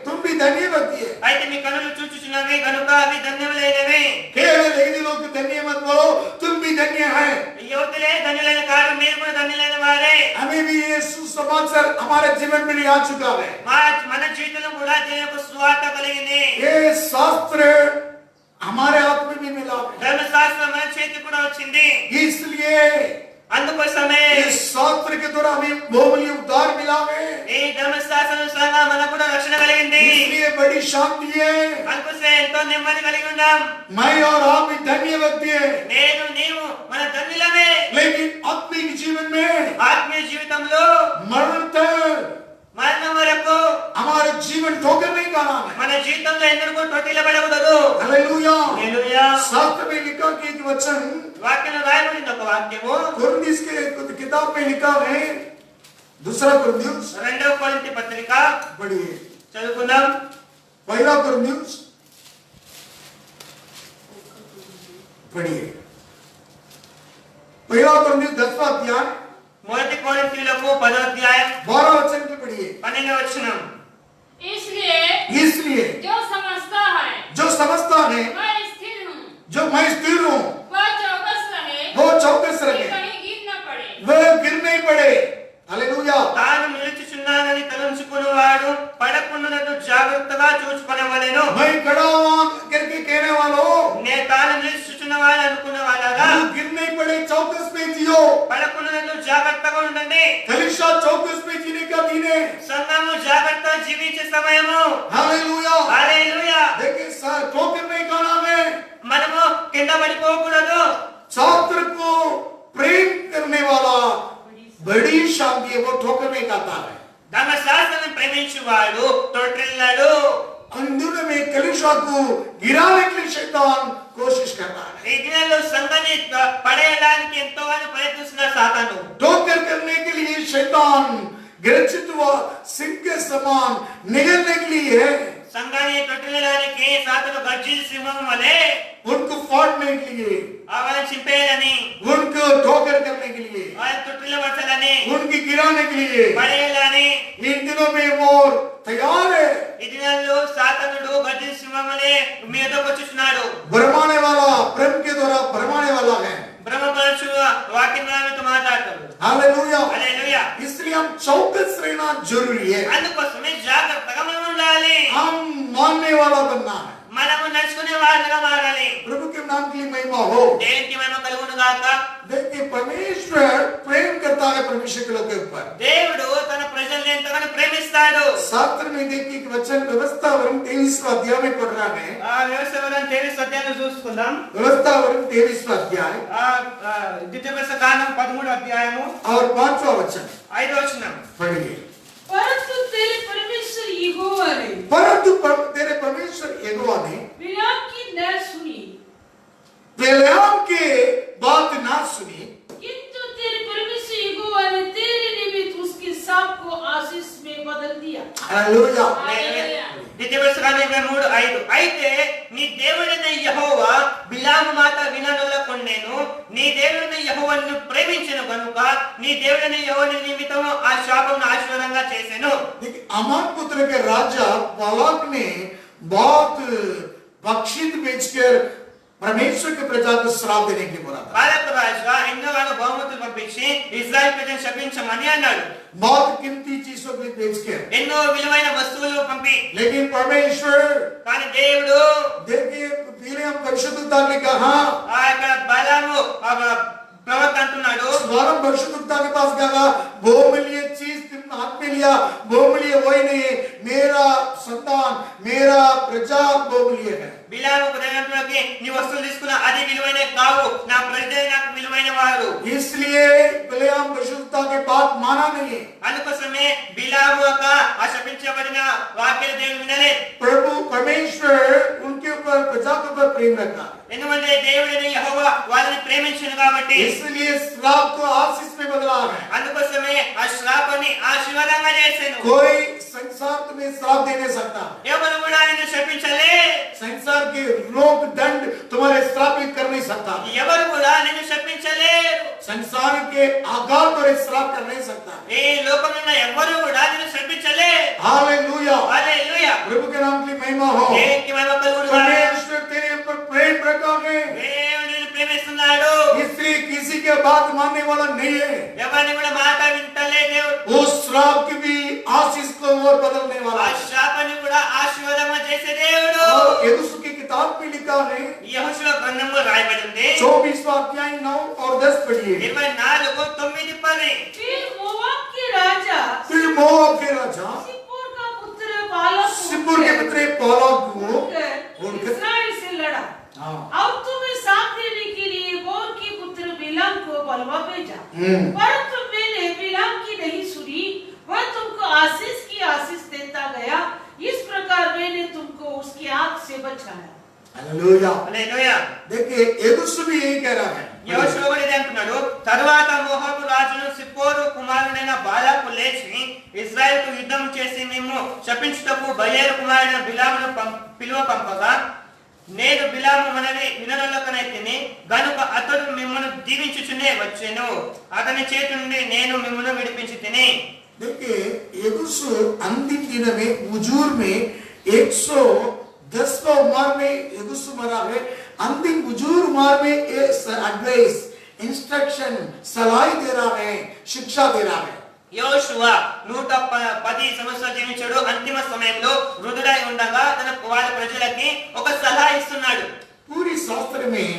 तुम भी धन्य व्यक्ति है. అయితే మీ కనులు చూచుచున్నవి కనుక అవి ధన్యములైనవి. केवल यहूदी लोग धन्य मत बोलो, तुम भी धन्य है. యువతులే ధన్యులైన కాదు, మీరు కూడా ధన్యులైన వారే. हमें भी ये सुसमाचार हमारे जीवन में आ चुका है. మన జీవితంలో కూడా దేవుని యొక్క సువార్త కలిగింది. ये शास्त्र हमारे हाथ में भी मिला है. ధర్మశాస్త్రం మన చేతికి కూడా వచ్చింది. इसलिए అందుకోసమే इस शास्त्र के द्वारा हमें बहुमूल्य उद्धार मिला है. ఈ ధర్మశాస్త్రానుసారంగా మనకు కూడా రక్షణ కలిగింది. इसलिए बड़ी शांति है. అందుకోసమే ఎంతో నెమ్మది కలిగి ఉన్నాం. मैं और आप भी धन्य व्यक्ति है. నేను నీవు మన ధన్యులమే. लेकिन आत्मिक जीवन में ఆత్మీయ జీవితంలో मरण तक మరణం వరకు हमारा जीवन ठोकर नहीं खाना है. మన జీవితంలో ఎందుకు తొట్టిల్లబడకూడదు. हालेलुया. హల్లెలూయా. शास्त्र में लिखा कि एक वचन వాక్యంలో రాయబడింది ఒక వాక్యము. कुरिन्थियों के किताब में लिखा है, दूसरा कुरिन्थियों 2వ కొరింథీ పత్రిక पढ़िए. చదువుకుందాం. पहला कुरिन्थियों पढ़िए. पहला कुरिन्थियों 10वां अध्याय మొదటి కొరింథీయులకు 10వ అధ్యాయం 12 वचन की पढ़िए. 12వ వచనం. इसलिए जो समझता है जो समझता है मैं स्थिर हूँ, जो मैं स्थिर हूँ वह चौकस रहे, वो चौकस कि रहे, कहीं गिर न पड़े. वह गिर नहीं पड़े. हालेलुया. తాను నిలుచుచున్నానని తలంచుకునేవాడు పడకుండానట్టు జాగ్రత్తగా చూసుకొనవలెను. मैं खड़ा हुआ करके कहने वालों, తాను నిలుచుచున్నవాడు అనుకున్న వాళ్ళగా वो गिर हमेशा चौकस में जीने का दिन है। సంఘము జాగ్రత్త జీవించే సమయము. हालेलुया। హల్లెలూయా. देखिए ठोकर नहीं खाना है। మనము కింద పడిపోకూడదు. छात्र को प्रेम करने वाला बड़ी शांति है, वो ठोकर नहीं खाता है। ధర్మశాస్త్రాన్ని ప్రేమించువాడు తొట్టిల్లడు. इन दिनों में कलीसिया को गिराने के लिए शैतान कोशिश कर रहा है। ఈ దినాల్లో సంఘాన్ని పడేయడానికి ఎంతోగానో ప్రయత్నిస్తున్న సాతాను. ठोकर करने के लिए शैतान गर्जित हुआ सिंह के समान निगलने के लिए है। సంఘాన్ని తొట్టిల్లడానికి సాతాను గర్జించే సింహం వలె उनको फाड़ने के लिए, అవని చింపేయాలని, उनको ठोकर करने के लिए, వాళ్ళ తొట్టిల్లబడాలని, उनकी गिराने के लिए పడేయాలని इन दिनों में वो तैयार है। ఈ దినాల్లో సాతానుడు గర్జించే సింహం వలె మీదకు వచ్చుచున్నాడు. भरमाने वाला प्रेम के द्वारा भरमाने वाला है। బ్రహ్మపరచు వాక్యంతో మాట్లాడతాడు. हालेलुया। హల్లెలూయా. इसलिए हम चौकस रहना जरूरी है। అందుకోసమే జాగ్రత్తగా మనం ఉండాలి. हम मानने वाला बनना है। మనము నడుచుకునే వారిగా మారాలి. प्रभु के नाम के लिए महिमा हो। దేవునికి మహిమ కలుగును గాక. देखिए परमेश्वर प्रेम करता है परमेश्वर के लोगों के ऊपर। దేవుడు తన ప్రజల్ని ఎంతగానో ప్రేమిస్తాడు. शास्त्र में देखिए कि वचन व्यवस्था वरन 23वां अध्याय में पढ़ रहा है। ఆ వ్యవస్థలను 23 అధ్యాయం చూసుకుందాం. व्यवस्था वरन 23वां अध्याय ద్వితీయోపదేశ కాండం 13 అధ్యాయము और 5वां वचन 5వ వచనం. पढ़िए। परंतु तेरे परमेश्वर यहोवा ने परंतु तेरे परमेश्वर यहोवा ने बिलाम की न सुनी, बिलाम के बात ना सुनी, किंतु तेरे परमेश्वर यहोवा ने तेरे निमित्त उसके सांप को आशीष में बदल दिया। हालेलुया। ద్వితీయోపదేశ కాండం 23:5. అయితే నీ దేవుడైన యెహోవా బిలాము మాట విననొల్లకొండెను. నీ దేవుడైన యెహోవాను ప్రేమించెను గనుక నీ దేవుడైన యెహోవా నిమిత్తము ఆ శాపమును ఆశీర్వాదంగా చేసెను. देखिए अमान पुत्र के राजा बालाक ने बहुत बख्शीत बेचकर परमेश्वर के प्रजा को श्राप देने के लिए बोला था। బాలాకు రాజా ఎన్నోగానో బహుమతులు పంపించి ఇశ్రాయేలు ప్రజలను శపించమని అన్నాడు. बहुत कीमती चीजों को बेचकर, ఎన్నో విలువైన వస్తువులు పంపి, लेकिन परमेश्वर కానీ దేవుడు देखिए बिलाम परिशुद्धता ने कहा, ఆ యొక్క బలాము ప్రవక్త అంటున్నాడు, स्वारम परिशुद्धता के पास गया, वो मिलिए चीज तुमने हाथ में लिया, वो मिलिए वही नहीं, मेरा संतान मेरा प्रजा वो मिलिए है। బిలాము ప్రజలకి నీ వస్తువులు తీసుకున్నా అది విలువైన కావు, నా ప్రజలే నాకు విలువైన వారు. इसलिए बिलाम परिशुद्धता के बात माना नहीं। అందుకోసమే బిలాము యొక్క ఆ శపించబడిన వాక్యాలు దేవుడు వినలేదు. प्रभु परमेश्वर उनके ऊपर प्रजा के ऊपर प्रेम रखा, ఎందుకంటే దేవుడైన యెహోవా వాళ్ళని ప్రేమించును కాబట్టి. इसलिए श्राप को आशीष में बदला है। అందుకోసమే ఆ శ్రాపాన్ని ఆశీర్వాదంగా చేసెను. कोई संसार तुम्हें श्राप दे नहीं सकता। ఎవరు కూడా నిన్ను శపించలే. संसार के रोग दंड तुम्हारे श्रापित कर नहीं सकता। ఎవరు కూడా నిన్ను శపించలేరు. संसार के आघात और श्राप कर नहीं सकता। ఈ లోకంలో ఎవరు కూడా నిన్ను శపించలేరు. हालेलुया। హల్లెలూయా. प्रभु के नाम की महिमा हो। దేవునికి మహిమ కలుగును గాక. परमेश्वर तेरे ऊपर प्रेम रखा है, దేవుడు నిన్ను ప్రేమిస్తున్నాడు. इसलिए किसी के बात मानने वाला नहीं है। ఎవరిని కూడా మాట వింటలే దేవుడు. उस श्राप की भी आशीष को और बदलने वाला ఆ है। శాపాన్ని కూడా ఆశీర్వాదంగా చేసే దేవుడు. और यहोशू की किताब में लिखा है, యెహోషువ గ్రంథంలో రాయబడి ఉంది. 24वां अध्याय 9 और 10 पढ़िए। 24:9-10. फिर मोआब के राजा फिर मोआब के राजा सिप्पोर का पुत्र बालाक सिप्पोर के पुत्र बालाक को उठकर इस्राएल से लड़ा। अब तुम्हें साथ देने के लिए बोर के पुत्र बिलाम को बलवा भेजा, परंतु मैंने बिलाम की नहीं सुनी, वह तुमको आशीष की आशीष देता गया, इस प्रकार मैंने तुमको उसकी आग से बचाया। हालेलुया। హల్లెలూయా. देखिए यहोशू भी यही कह रहा है। యెహోషువ కూడా ఇదే అంటున్నాడు. తరువాత మోహాబు రాజును సిప్పోరు కుమారుడైన బాలాకు లేచి ఇశ్రాయేలుతో యుద్ధం చేసి మేము శపించుటకు బయలు కుమారుడైన బిలామును పిలువ పంపగా, నేను బిలాము మనవి విననొల్లకనైతిని గనుక అతడు మిమ్మల్ని దీవించుచునే వచ్చెను, అతని చేతి నుండి నేను మిమ్మల్ని విడిపించి తిని. देखिए यहोशू अंतिम दिन में उजूर में 110वां उम्र में यहोशू मरा है। अंतिम उजूर उम्र में एडवाइस इंस्ट्रक्शन सलाह दे रहा है, शिक्षा दे रहा है। యెహోషువ 110 సంవత్సరాలు జీవించాడు. అంతిమ సమయంలో వృద్ధుడై ఉండగా తన వాళ్ళ ప్రజలకి ఒక సలహా ఇస్తున్నాడు. पूरी शास्त्र में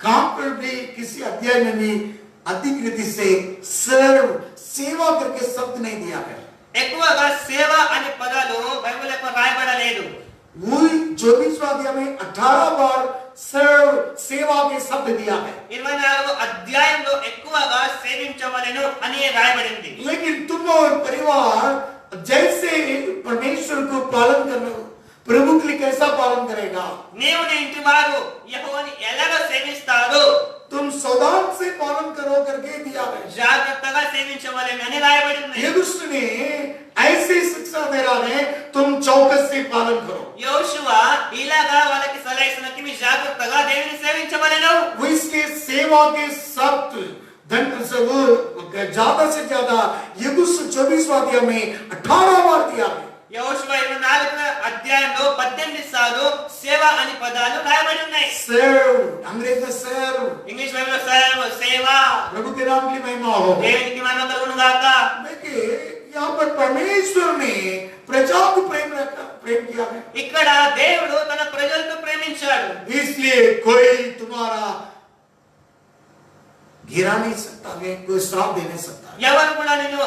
कहां पर भी किसी अध्याय में भी अधिक रीति से सर्व सेवा करके शब्द नहीं दिया है। ఎక్కువగా సేవ అనే పదాలు బైబిల్లో రాయబడలేదు. वही 24वां अध्याय में 18 बार सर्व सेवा के शब्द दिया है। 24వ అధ్యాయంలో ఎక్కువగా సేవించవలెను అని రాయబడింది. लेकिन तुम और परिवार जैसे परमेश्वर को पालन करना, प्रभु के लिए कैसा पालन करेगा? నీవు నీ ఇంటి వారు యెహోవాని ఎలాగ సేవిస్తారో तुम सावधान से पालन करो करके दिया है। జాగ్రత్తగా సేవించవలెను అని రాయబడింది. यहोशू ने ऐसी शिक्षा दे रहा है, तुम चौकस से पालन करो। యోషువ ఇలాగా వాళ్ళకి సలహా ఇస్తున్నట్టు మీ జాగ్రత్తగా దేవుని సేవించవలెను. वो इसके सेवा के शब्द धन से वो ज्यादा से ज्यादा यहोशू 24वां अध्याय में 18 बार दिया है। యోషువ 24వ అధ్యాయంలో 18 సార్లు సేవ అని పదాలు రాయబడి ఉన్నాయి. सर्व, अंग्रेजी में सर्व, ఇంగ్లీష్ బైబిల్లో సర్వ సేవ. प्रभु के नाम की महिमा हो। దేవునికి మహిమ కలుగును గాక. देखिए यहाँ पर परमेश्वर ने प्रजा को प्रेम किया है, ఇక్కడ దేవుడు తన ప్రజలను ప్రేమించాడు. इसलिए कोई तुम्हारा गिरा नहीं सकता है, कोई श्राप दे नहीं सकता है। ఎవరు కూడా నిన్ను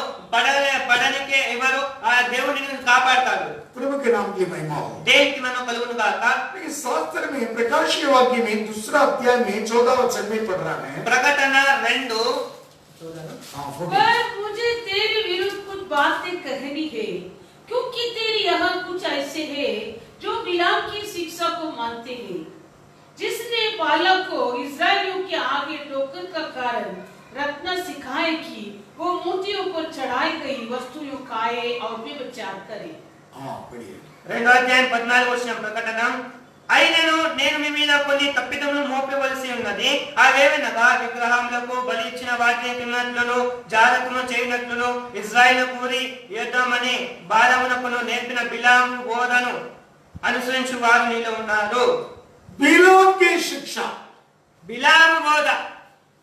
పడనికే ఎవరు ఆ దేవుడు నిన్ను కాపాడతాడు. प्रभु के नाम की महिमा हो। దేవునికి మహిమ కలుగును గాక. लेकिन शास्त्र में प्रकाश के वाक्य में 2 अध्याय में 14 वचन में पढ़ रहा है। ప్రకటన 2 हाँ, वो भी। पर मुझे तेरे विरुद्ध कुछ बातें कहनी है, क्योंकि तेरे यहाँ कुछ ऐसे हैं जो बिलाम की शिक्षा को मानते हैं, जिसने बालक को इस्राएलियों के आगे ठोकर का कारण रखना सिखाए कि वो मूर्तियों पर चढ़ाई गई वस्तुओं खाए और व्यभिचार करे। हाँ, पढ़िए। 2వ అధ్యాయం 14వ వచనం ప్రకటన. అయినను నేను మీ మీద కొన్ని తప్పిదములు మోపవలసి ఉన్నది. అవేవనగా విగ్రహములకు బలి ఇచ్చిన వాటిని తిన్నట్లును, జారత్వము చేయనట్లును, ఇశ్రాయేలు కూరి యుద్ధమని బాలమునకును నేర్పిన బిలాము బోధను అనుసరించు వారు నీలో ఉన్నారు. बिलाम की शिक्षा, బిలాము బోధ.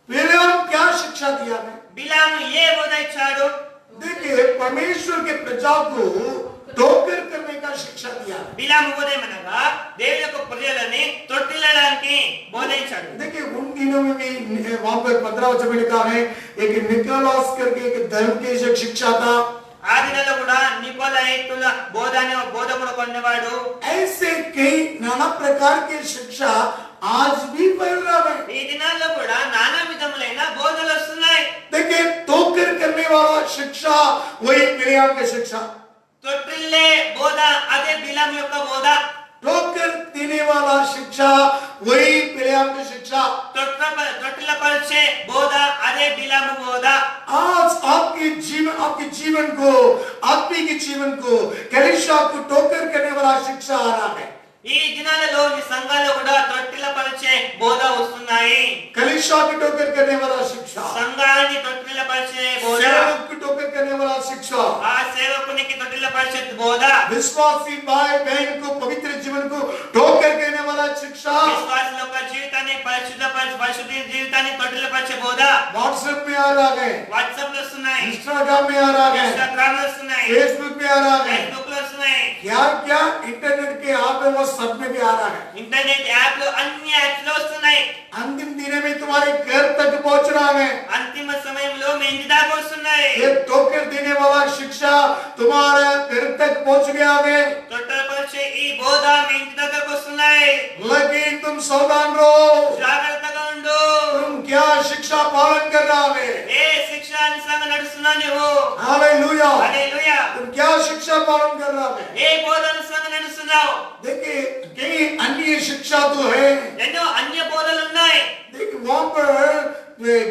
बिलाम क्या शिक्षा दिया है? బిలాము ఏ బోధ ఇచ్చాడు? देखिए परमेश्वर के प्रजा को ठोकर करने का शिक्षा दिया है। బిలాము బోధ ఏమనగా దేవుని యొక్క ప్రజలని తొట్టిల్లడానికి బోధించాడు. देखिए उन दिनों में भी वहां पर 15 वचन में लिखा है, एक निकोलास करके एक धर्म के शिक्षा था। ఆ దినాల్లో కూడా నికోలాయితుల బోధ అనే బోధకుడు కొన్నవాడు. ऐसे कई नाना प्रकार की शिक्षा आज भी फैल रहा है। ఈ దినాల్లో కూడా నానా విధములైన బోధలు వస్తున్నాయి. देखिए ठोकर करने वाला शिक्षा वही बिलाम की शिक्षा, తొట్టిల్లే బోధ అదే బిలాం యొక్క బోధ. ठोकर देने वाला शिक्षा वही बिलाम की शिक्षा। తొట్టిల్లపరిచే బోధ అదే బిలాము బోధ. आज आपके जीवन को, आत्मिक जीवन को, कलीसिया को ठोकर करने वाला शिक्षा आ रहा है। ఈ దినాలలో నీ సంఘాల్లో కూడా తొట్టిల్లపరిచే బోధ వస్తున్నాయి. कलीसिया की ठोकर करने वाला शिक्षा, సంఘాన్ని తొట్టిల్లపరిచే బోధ, सेवक की ठोकर करने वाला शिक्षा, ఆ సేవకునికి తొట్టిల్లపరిచే బోధ, विश्वासी भाई बहन को पवित्र जीवन को ठोकर करने वाला शिक्षा విశ్వాసుల యొక్క జీవితాన్ని పరిశుద్ధ జీవితాన్ని తొట్టిల్లపరిచే బోధ व्हाट्सएप में आ रहा है, వాట్సాప్ లో వస్తున్నాయి, इंस्टाग्राम में आ रहा है, ఇన్స్టాగ్రామ్ లో వస్తున్నాయి, फेसबुक में आ रहा है, ఫేస్బుక్ లో వస్తున్నాయి, क्या क्या इंटरनेट के आप में वो सब में भी आ रहा है। ఇంటర్నెట్ యాప్ లో అన్ని యాప్స్ లో వస్తున్నాయి. अंतिम दिन में तुम्हारे घर तक पहुंच रहा है। అంతిమ సమయంలో మీ ఇంటి దాకా వస్తున్నాయి. ये ठोकर देने वाला शिक्षा तुम्हारे घर तक पहुंच गया है, తొట్టిల్లపరిచే ఈ బోధ మీ ఇంటి దగ్గరకు వస్తున్నాయి. लेकिन तुम सावधान रहो, జాగ్రత్తగా ఉండు. तुम क्या शिक्षा पालन कर रहा है। ఏ శిక్ష అనుసారంగా నడుస్తున్నావు నువ్వు? हालेलुया, హల్లెలూయా. तुम क्या शिक्षा पालन कर रहा है। ఏ బోధ అనుసారంగా నడుస్తున్నావు? देखिए कई अन्य शिक्षा तो है। ఎన్నో అన్య బోధలు ఉన్నాయి. देखिए वहां पर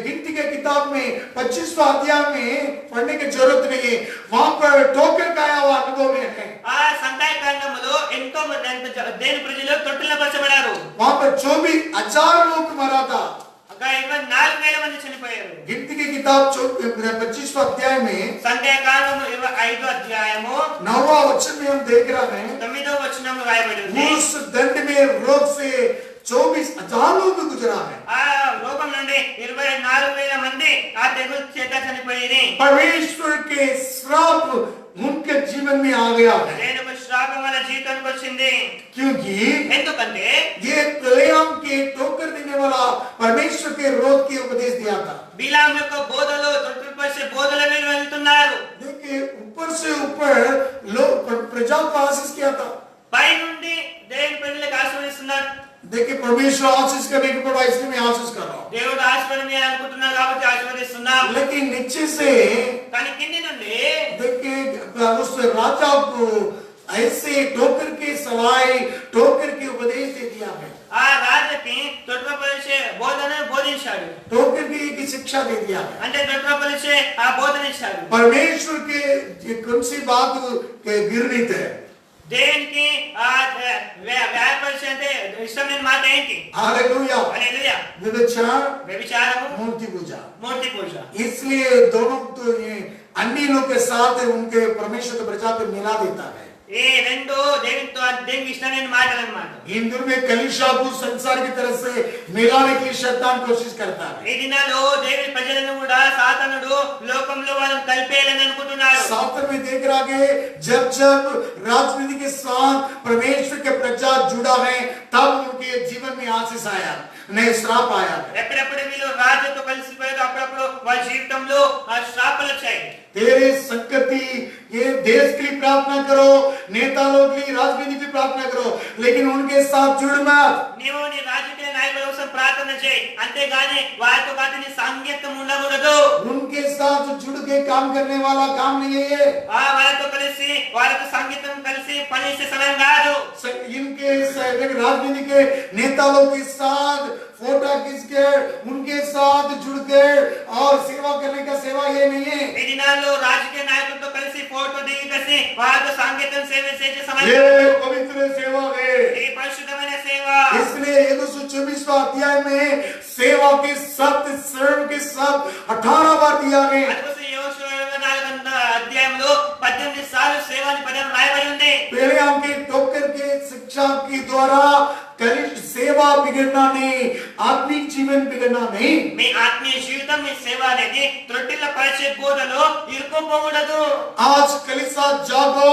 गिनती के किताब में 25वां अध्याय में पढ़ने की जरूरत नहीं है, वहां पर ठोकर खाया हुआ अनुभव है। ఆ సంఖ్యా కాండములో ఎంతో మంది దేని ప్రజలు తొట్టిల్లపరచబడారు. वहां पर 24,000 लोग मरा था। ఒక 24,000 మంది చనిపోయారు. गिनती की किताब 25वां अध्याय में సంఖ్యా కాండము 25వ అధ్యాయము 9वां वचन में हम देख रहे हैं, 9వ వచనంలో రాయబడి ఉంది. उस दंड में रोग से 24,000 लोग गुजरा है। ఆ లోకం నుండి 24,000 మంది ఆ తెగులు చేత చనిపోయారు. परमेश्वर के श्राप उनके जीवन में आ गया है, దేవుని యొక్క శ్రాపం వాళ్ళ జీవితానికి వచ్చింది. क्योंकि ఎందుకంటే ये बिलाम के ठोकर देने वाला परमेश्वर के विरोध की उपदेश दिया था। బిలాం యొక్క బోధలు తొట్టిపరిచే బోధల మీద వెళ్తున్నారు. देखिए ऊपर से ऊपर लोग प्रजा को आशीष किया था। పై నుండి దేవుని ప్రజలకు ఆశీర్వదిస్తున్నారు. देखिए परमेश्वर आशीष करने के पड़ा, इसलिए मैं आशीष कर रहा हूँ। దేవుడు ఆశీర్వదించాలని అనుకుంటున్నారు కాబట్టి ఆశీర్వదిస్తున్నాం. लेकिन नीचे से కానీ కింది నుండి देखिए उस राजा को ऐसे ठोकर के सवाई ठोकर के उपदेश दे दिया है। ఆ రాజుకి తొట్టిపరిచే బోధనను బోధించాడు. ठोकर की एक शिक्षा दे दिया है। అంటే తొట్టిపరిచే ఆ బోధన ఇచ్చాడు. परमेश्वर के कौन सी बात गिरनी थे? దేవునికి ఆ వ్యాపరిచే అంటే ఇష్టమైన మాట ఏంటి? हालेलुया। హల్లెలూయా. व्यभिचार, వ్యభిచారము, मूर्ति पूजा। మూర్తి పూజ. इसलिए दोनों तो ये अन्य लोग के साथ उनके परमेश्वर के प्रजा को मिला देता है। ఈ రెండు దేవునికి ఇష్టమైన మాటలు అన్నమాట. हिंदू में कलीसिया को संसार की तरफ से मिलाने की शैतान कोशिश करता है। ఈ దినాల్లో దేవుని ప్రజలను కూడా సాతానుడు లోకంలో వాళ్ళని కలిపేయాలని అనుకుంటున్నాడు. शास्त्र में देख रहा है जब जब राजनीति के साथ परमेश्वर के प्रजा जुड़ा है तब उनके जीवन में आशीष आया, नहीं श्राप आया। ఎప్పుడెప్పుడు వీళ్ళు రాజుతో కలిసిపోయారు అప్పుడప్పుడు వాళ్ళ జీవితంలో ఆ శ్రాపాలు వచ్చాయి. तेरे संगति ये देश के लिए प्रार्थना करो, नेता लोग के लिए राजनीति की प्रार्थना करो, लेकिन उनके साथ जुड़ मत। నీవు నీ రాజకీయ నాయకుల కోసం ప్రార్థన చేయి, అంతేగాని వారితో పాటు నీ సాంగత్యం ఉండకూడదు. उनके साथ जुड़ के काम करने वाला काम नहीं है ये। వాళ్ళతో కలిసి వాళ్ళతో సంగీతం కలిసి పనిచేసే సమయం కాదు. इनके राजनीति के नेता लोग के साथ फोटो खींच के उनके साथ जुड़ के और सेवा करने का सेवा ये नहीं है। ఈ దినాల్లో రాజకీయ నాయకులతో కలిసి ఫోటో దిగి కలిసి వాళ్ళతో సంగీతం సేవ చేసే సమయం ये पवित्र सेवा है। ఈ పరిశుద్ధమైన సేవ. इसलिए 124वां अध्याय में सेवा के शब्द शरण के शब्द 18 बार दिया गया। అందుకోసం యోషువ 24వ అధ్యాయంలో 18 సార్లు సేవ అని పదం రాయబడి ఉంది. पहले हमके ठोकर के शिक्षा के द्वारा सेवा बिगड़ना नहीं, आत्मिक जीवन बिगड़ना नहीं। మీ ఆత్మీయ జీవితం మీ సేవ అనేది త్రొట్టిల్ల పరిచే బోధలో ఇరుక్కుపోకూడదు. आज कलीसिया जागो,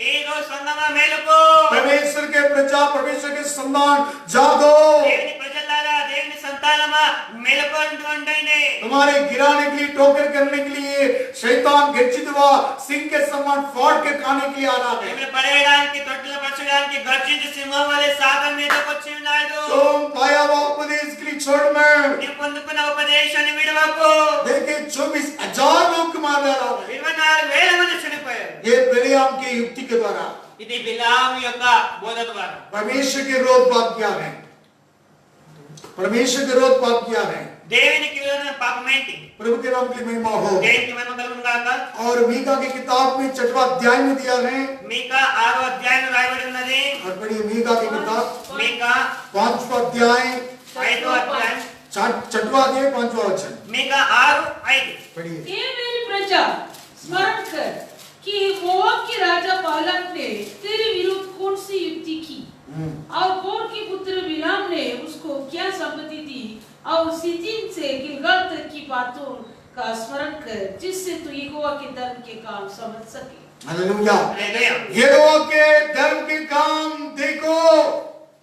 ఈ రోజు సంగమా మేలుకో. परमेश्वर के प्रजा परमेश्वर के संतान जागो। దేవుని ప్రజలారా దేవుని సంతానమా మేలుకోండి. तुम्हारे गिराने के लिए ठोकर करने के लिए शैतान गर्जित हुआ सिंह के समान फाड़ के खाने के लिए आ रहा है। మిమ్మల్ని పడేయడానికి తొట్టిల్ల పరచడానికి గర్జించే సింహం వలె సాతాను మీదకి వచ్చి ఉన్నాడు. तुम पाया हुआ उपदेश के लिए छोड़ मत। నీవు పొందుకున్న ఉపదేశాన్ని విడవకు. देखिए 24,000 लोग को मार डाला है। 24,000 మంది చనిపోయారు. ये बिलाम की युक्ति के द्वारा ఇది బిలాము యొక్క బోధ ద్వారా. परमेश्वर के विरोध पाप किया है। परमेश्वर के विरोध पाप किया है। దేవునికి విరోధమైన పాపం ఏంటి? प्रभु के नाम की महिमा हो। దేవునికి మహిమ కలుగును గాక. और मीका की किताब में 6वां अध्याय में दिया है। మీకా 6వ అధ్యాయంలో రాయబడి ఉన్నది. और पढ़िए मीका की किताब మీకా 5वां अध्याय 5వ అధ్యాయం 6वां अध्याय 5वां वचन మీకా 6:5 पढ़िए। हे मेरी प्रजा स्मरण कर कि मोआब के राजा बालाक ने तेरे विरुद्ध कौन सी युक्ति की और बोर के पुत्र बिलाम ने उसको क्या संपत्ति दी और सिद्दीम से गिलगाल तक की बातों का स्मरण कर जिससे तू यहोवा के धर्म के काम समझ सके। हालेलुया। హల్లెలూయా. यहोवा के धर्म के काम देखो।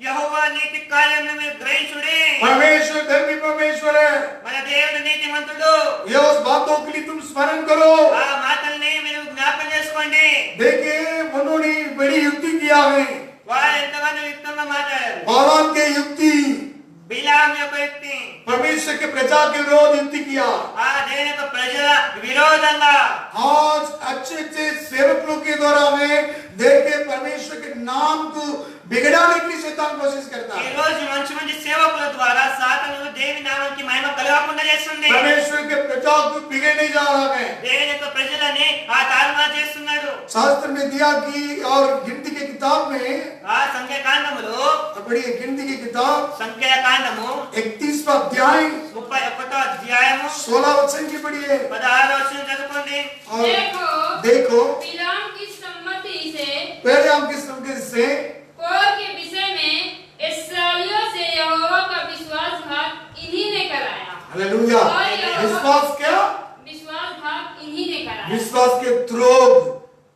యెహోవా నీతి కార్యములను మీరు గ్రహించుడి. परमेश्वर धर्मी परमेश्वर है। మన దేవుడు నీతిమంతుడు. ये उस बातों के लिए तुम स्मरण करो। ఆ మాటల్ని మీరు జ్ఞాపకం చేసుకోండి. देखिए उन्होंने बड़ी युक्ति किया है। వారు ఎంతగానో యుక్తంగా మాట్లాడారు. बालाम के युक्ति బిలాం యొక్క యుక్తి परमेश्वर के प्रजा के विरोध युक्ति किया। ఆ దేవుని యొక్క ప్రజల విరోధంగా आज अच्छे अच्छे सेवक लोग के द्वारा में देखे परमेश्वर के नाम को बिगड़ाने की शैतान कोशिश करता ఈ है। రోజు మంచి మంచి సేవకుల ద్వారా సాతాను దేవుని నామానికి మహిమ కలగకుండా చేస్తుంది. परमेश्वर के प्रजा को बिगड़ने जा रहा है। దేవుని యొక్క ప్రజలని ఆ తారుమారు చేస్తున్నాడు. शास्त्र में दिया कि और गिनती की किताब में ఆ సంఖ్యాకాండములో बड़ी गिनती की किताब సంఖ్యాకాండము 31वां अध्याय 31వ అధ్యాయము 16 वचन की पढ़िए 16వ వచనం చదువుకోండి. और देखो देखो बिलाम की सम्मति से पहले हम किस संकेत से कोर के विषय में इस्राएलियों से यहोवा का विश्वासघात इन्हीं ने कराया। हालेलुया। विश्वास क्या? विश्वासघात इन्हीं ने कराया। विश्वास के द्रोह।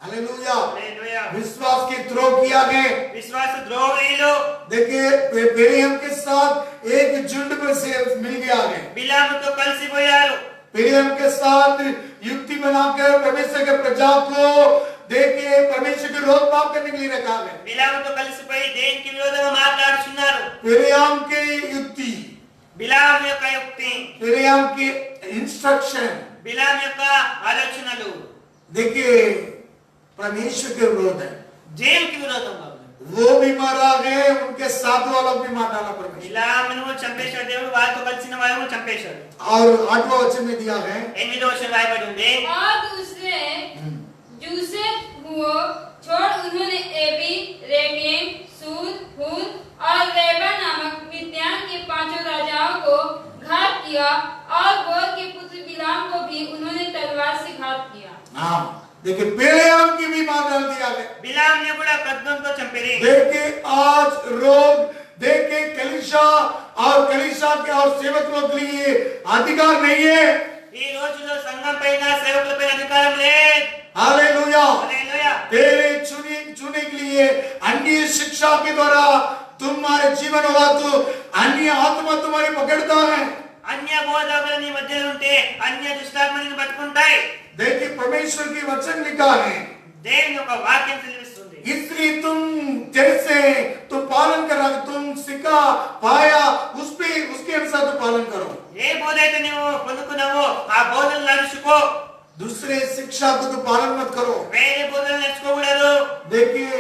हालेलुया। హల్లెలూయా. विश्वास के द्रोह किया गए। విశ్వాస ద్రోహులు देखिए बिलाम के साथ एक झुंड में से मिल गया है। బిలాముతో కలిసిపోయారు। बिलाम के साथ युक्ति बनाकर परमेश्वर के प्रजा को देखिए परमेश्वर के विरोध पाप करने के लिए रखा है। బిలాముతో కలిసిపోయి దేనికి విరోధంగా మాట్లాడుతున్నారు। बिलाम की युक्ति, బిలాము యొక్క యుక్తి, बिलाम की इंस्ट्रक्शन, బిలాము యొక్క ఆలోచనలు देखिए परमेश्वर के विरोध है। దేవునికి విరోధంగా ఉన్నాయి। वो भी मारा गए, उनके साथ वालों भी मार डाला परमेश्वर। బిలామును చంపేశాడు దేవుడు, వారితో కలిసిన వారిని చంపేశాడు। और 8वां वचन में दिया है 8వ వచనం రాయబడి ఉంది। और दूसरे जूसेफ हुओ छोड़ उन्होंने एबी, रेकेम, सूर, हूर और रेबा नामक मिद्यान के 5 राजाओं को घात किया और बोर के पुत्र बिलाम को भी उन्होंने तलवार से घात किया। हाँ, देखिए बिलाम की भी मार डाल दिया है। బిలాముని కూడా ఖడ్గంతో చంపిరి। देखिए आज रोग, देखिए कलीसिया और कलीसिया के और सेवक लोग के लिए अधिकार नहीं है। ఈ రోజుల్లో సంఘం పైన సేవకులపై అధికారం లేదు। हालेलुया। హల్లెలూయా। तेरे चुने के लिए अन्य शिक्षा के द्वारा तुम्हारे जीवन होगा तो अन्य आत्मा तुम्हारी पकड़ता है। అన్య బోధకులు నీ మధ్యలో ఉంటే అన్య దుష్టాత్మని పట్టుకుంటాయి। देखिए परमेश्वर की वचन लिखा है, దేవుని యొక్క వాక్యం తెలుస్తుంది। इसलिए तुम जैसे तुम पालन कर रहा, तुम सीखा पाया उस पे उसके अनुसार तुम पालन करो। ఏ బోధ అయితే నువ్వు పొందుకున్నావో ఆ బోధనలు నడుచుకో। दूसरे शिक्षा को तो पालन मत करो। వేరే బోధనలు నేర్చుకోకూడదు। देखिए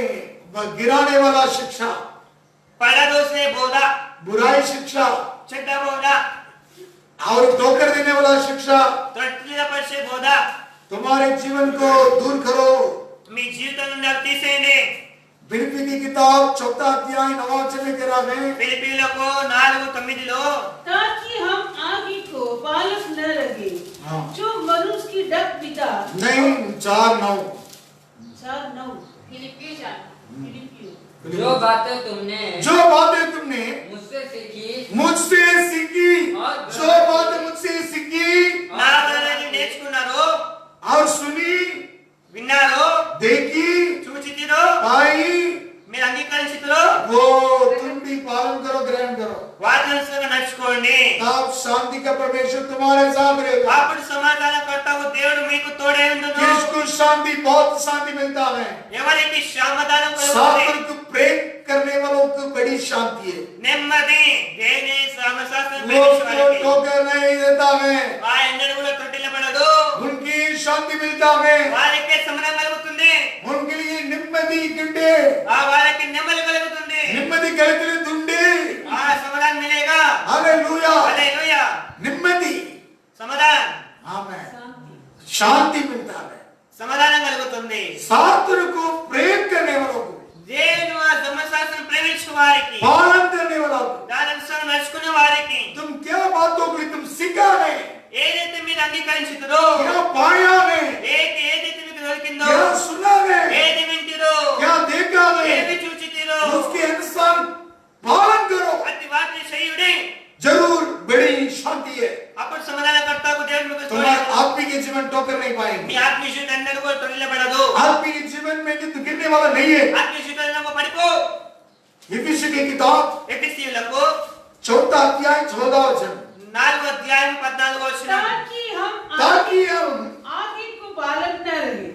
गिराने वाला शिक्षा, పడదోసే బోధ, बुराई शिक्षा చెడ్డ బోధ, और धोखा देने वाला शिक्षा త్రొట్టిల్లపరిచే బోధ तुम्हारे जीवन को दूर करो। మీ జీవితం నుండి అవి తీసేయండి। फिलिप्पी की किताब 4 अध्याय 9 वचन में कह रहा है, ఫిలిప్పీయులకు 4:9 ताकि हम आगे को बालक न रहे हाँ। जो मनुष्य की डक पिता नहीं 4:9 फिलिप्पियों 4। जो बातें तुमने जो बातें तुमने मुझसे सीखी मुझसे सीखी, जो बातें मुझसे सीखी నా ద్వారా నేర్చుకున్నారు, और सुनी, విన్నారు, देखी, చూచితిరో, पाई, మీరు అంగీకరించితిరో वो तुम भी पालन करो, ग्रहण करो। వాటి అనుసారంగా నడుచుకోండి। तब शांति का परमेश्वर तुम्हारे साथ रहेगा। అప్పుడు సమాధానకర్తవు దేవుడు మీకు తోడై ఉండును। किसको शांति, बहुत शांति मिलता है। ఎవరికి సమాధానం కలుగుతుంది, शास्त्र को प्रेम करने वालों को बड़ी शांति है। నెమ్మది దేవుని ధర్మశాస్త్రం वो ప్రేమించేవారికి ठोकर नहीं देता है, వారి ఎన్నడూ కూడా తొట్టిల్లబడదు। उनकी शांति मिलता है, వారికే సమాధానం కలుగుతుంది, उनके लिए निम्मदी गिंडे, ఆ వారికి నెమ్మది కలుగుతుంది, निम्मदी कलकले दुंडे। ఆ సమాధానం మిలేగా। हालेलुया, హల్లెలూయా। निम्मदी, సమాధానం, आमेन, शांति मिलता है। సమాధానం కలుగుతుంది। शास्त्र को प्रेम करने वालों को, దేవుని ధర్మశాస్త్రం ప్రేమించే వారికి, पालन करने वालों को, దాని అనుసారం నడుచుకునే వారికి तुम क्या बातों को तुम सीखा है, ఏదైతే మీరు అంగీకరించుతారో, क्या पाया है, ఏదైతే మీకు దొరికిందో, क्या सुना है, ఏది వింటిరో, क्या देखा ఏది है, చూచితిరో, उसके अनुसार पालन करो, అతి వాటిని చేయుడి। जरूर बड़ी शांति है। అప్పుడు సమాధానకర్తకు దేవుడు మీకు तुम्हारे తోడై आत्मिक जीवन ठोकर नहीं మీ पाएंगे। ఆత్మీయ జీవితం ఎన్నడూ కూడా తొలిల్లబడదు। आत्मिक जीवन में जो गिरने वाला नहीं है। ఆత్మీయ జీవితంలో పడిపో। इफिसियों की किताब ఎఫెసీయులకు 4 अध्याय 14 वचन, 4వ అధ్యాయం 14వ వచనం। ताकि हम ताकि हम आगे को बालक न रहे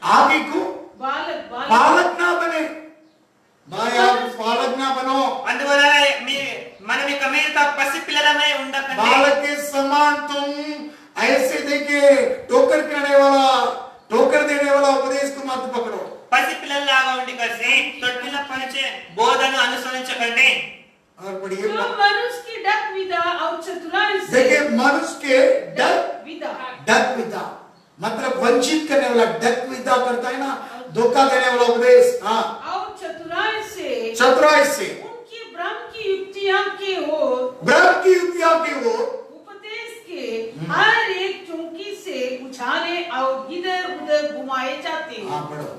आगे को बालक बालक ना बने। भाई आप बालक ना बनो, అందువల్ల మనం ఇక మీదట పసి పిల్లలమై ఉండకండి। बालक के समान तुम ऐसे देखिए ठोकर करने वाला, ठोकर देने वाला उपदेश को मत पकड़ो। పసి పిల్లల్లాగా ఉండి కలిసి తొట్టిల పనిచే బోధను అనుసరించకండి। और बढ़िए जो मनुष्य की डक विदा और चतुराई से देखिए मनुष्य के डर विदा डक पिता मतलब वंचित करने वाला, डक पिता करता है ना, धोखा देने वाला उपदेश। हाँ, और चतुराई से चतुराई से, उनकी ब्रह्म की युक्तियां के हो ब्रह्म की युक्तियां की वो उपदेश के हर एक चौकी से उछाले और इधर उधर घुमाए जाते हैं। हाँ पढ़ो।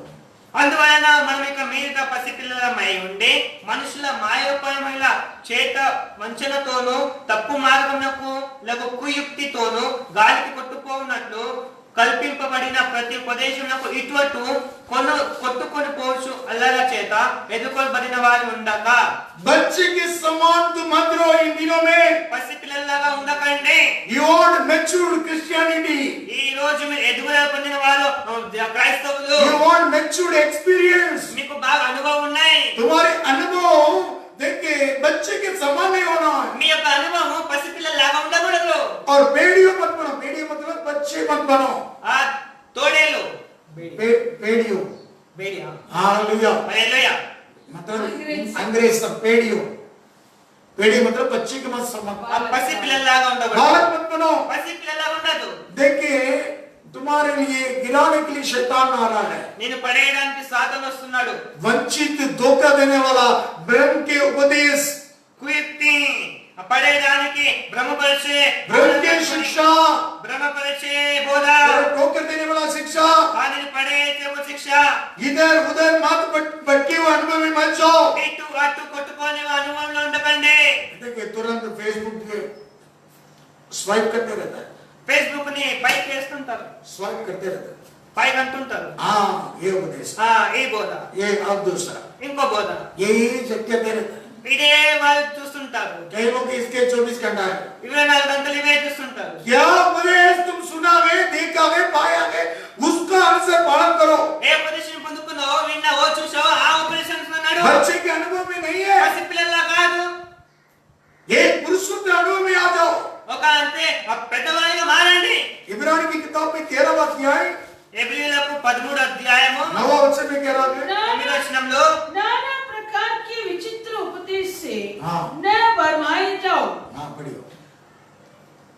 అందువలన మనం ఇక మీదట పసి పిల్లలమై ఉండి మనుషుల మాయోపాయమైన చేత వంచనతోనూ తప్పు మార్గమునకు లేక కుయుక్తితోనూ గాలికి కొట్టుకోనట్లు కల్పింపబడిన ప్రతి ఉపదేశమునకు ఇటువటు కొట్టుకొని పోవచ్చు అల్లల చేత ఎదుర్కొనబడిన వారు ఉండగా बच्चे के समान तुम मत रहो इन दिनों में। పసిపిల్లల్లాగా ఉండకండి. You want matured Christianity. ఈ రోజు మీరు ఎదుగుదల పొందిన వారు క్రైస్తవులు. You want matured experience. మీకు బాగా అనుభవం ఉన్నాయి. तुम्हारे अनुभव देखिए बच्चे के समान नहीं होना है। మీ యొక్క అనుభవం పసిపిల్లల్లాగా ఉండకూడదు. और पेड़ियों मत बनो। पेड़ियों मतलब बच्चे मत बनो। ఆ తోడేలు पेड़ियों। బేడియా हालेलुया। హల్లెలూయా. मतलब अंग्रेज सब पेड़ियों। पेड़ी मतलब बच्चे के मत समान। ఆ పసిపిల్లల్లాగా ఉండకూడదు. बालक मत बनो। పసిపిల్లల్లాగా ఉండదు. देखिए तुम्हारे लिए गिराने के लिए शैतान आ रहा है। నేను పడేయడానికి సాతాను వస్తున్నాడు. वंचित धोखा देने वाला ब्रह्म के उपदेश, కుయుక్తి పడేయడానికి భ్రమపరిచే ब्रह्म के शिक्षा, భ్రమపరిచే బోధ ठोकर देने वाला शिक्षा, వారిని పడేసే శిక్ష इधर उधर मत भटके हुए अनुभव में मत जाओ। ఇటు అటు కొట్టుకునే అనుభవంలో ఉండకండి. देखिए तुरंत फेसबुक पे स्वाइप करते रहता है, ఫేస్బుక్ ని పైకి వేస్తుంటారు, स्वाइप करते रहता है। పైకి అంటుంటారు. हाँ ये उपदेश, ఈ బోధ ये अब दूसरा, ఇంకో బోధ यही कहते रहता है। ఇదే వాళ్ళు చూస్తుంటారు. कई लोग इसके 24 घंटा है। 24 గంటలు ఇవే చూస్తుంటారు. क्या उपदेश तुम सुनावे, देखावे, पायावे, उसका अनुसार पालन करो। ఏ ఉపదేశం పొందుకున్నావో విన్నావో చూసావో ఆ ఉపదేశం అన్నాడు. बच्चे के अनुभव में नहीं है, పసి పిల్లల్లా కాదు. एक पुरुषों के अनुभव में आ जाओ। ఒక అంతే పెద్దవారిగా మారండి. इब्रानी की किताब में 13 अध्याय ఎబ్రీయులకు 13 అధ్యాయము 9 वचन में कह रहा है, 9వ వచనంలో नाना प्रकार के विचित्र उपदेश से हाँ। न भरमाए जाओ। हाँ पढ़ियो।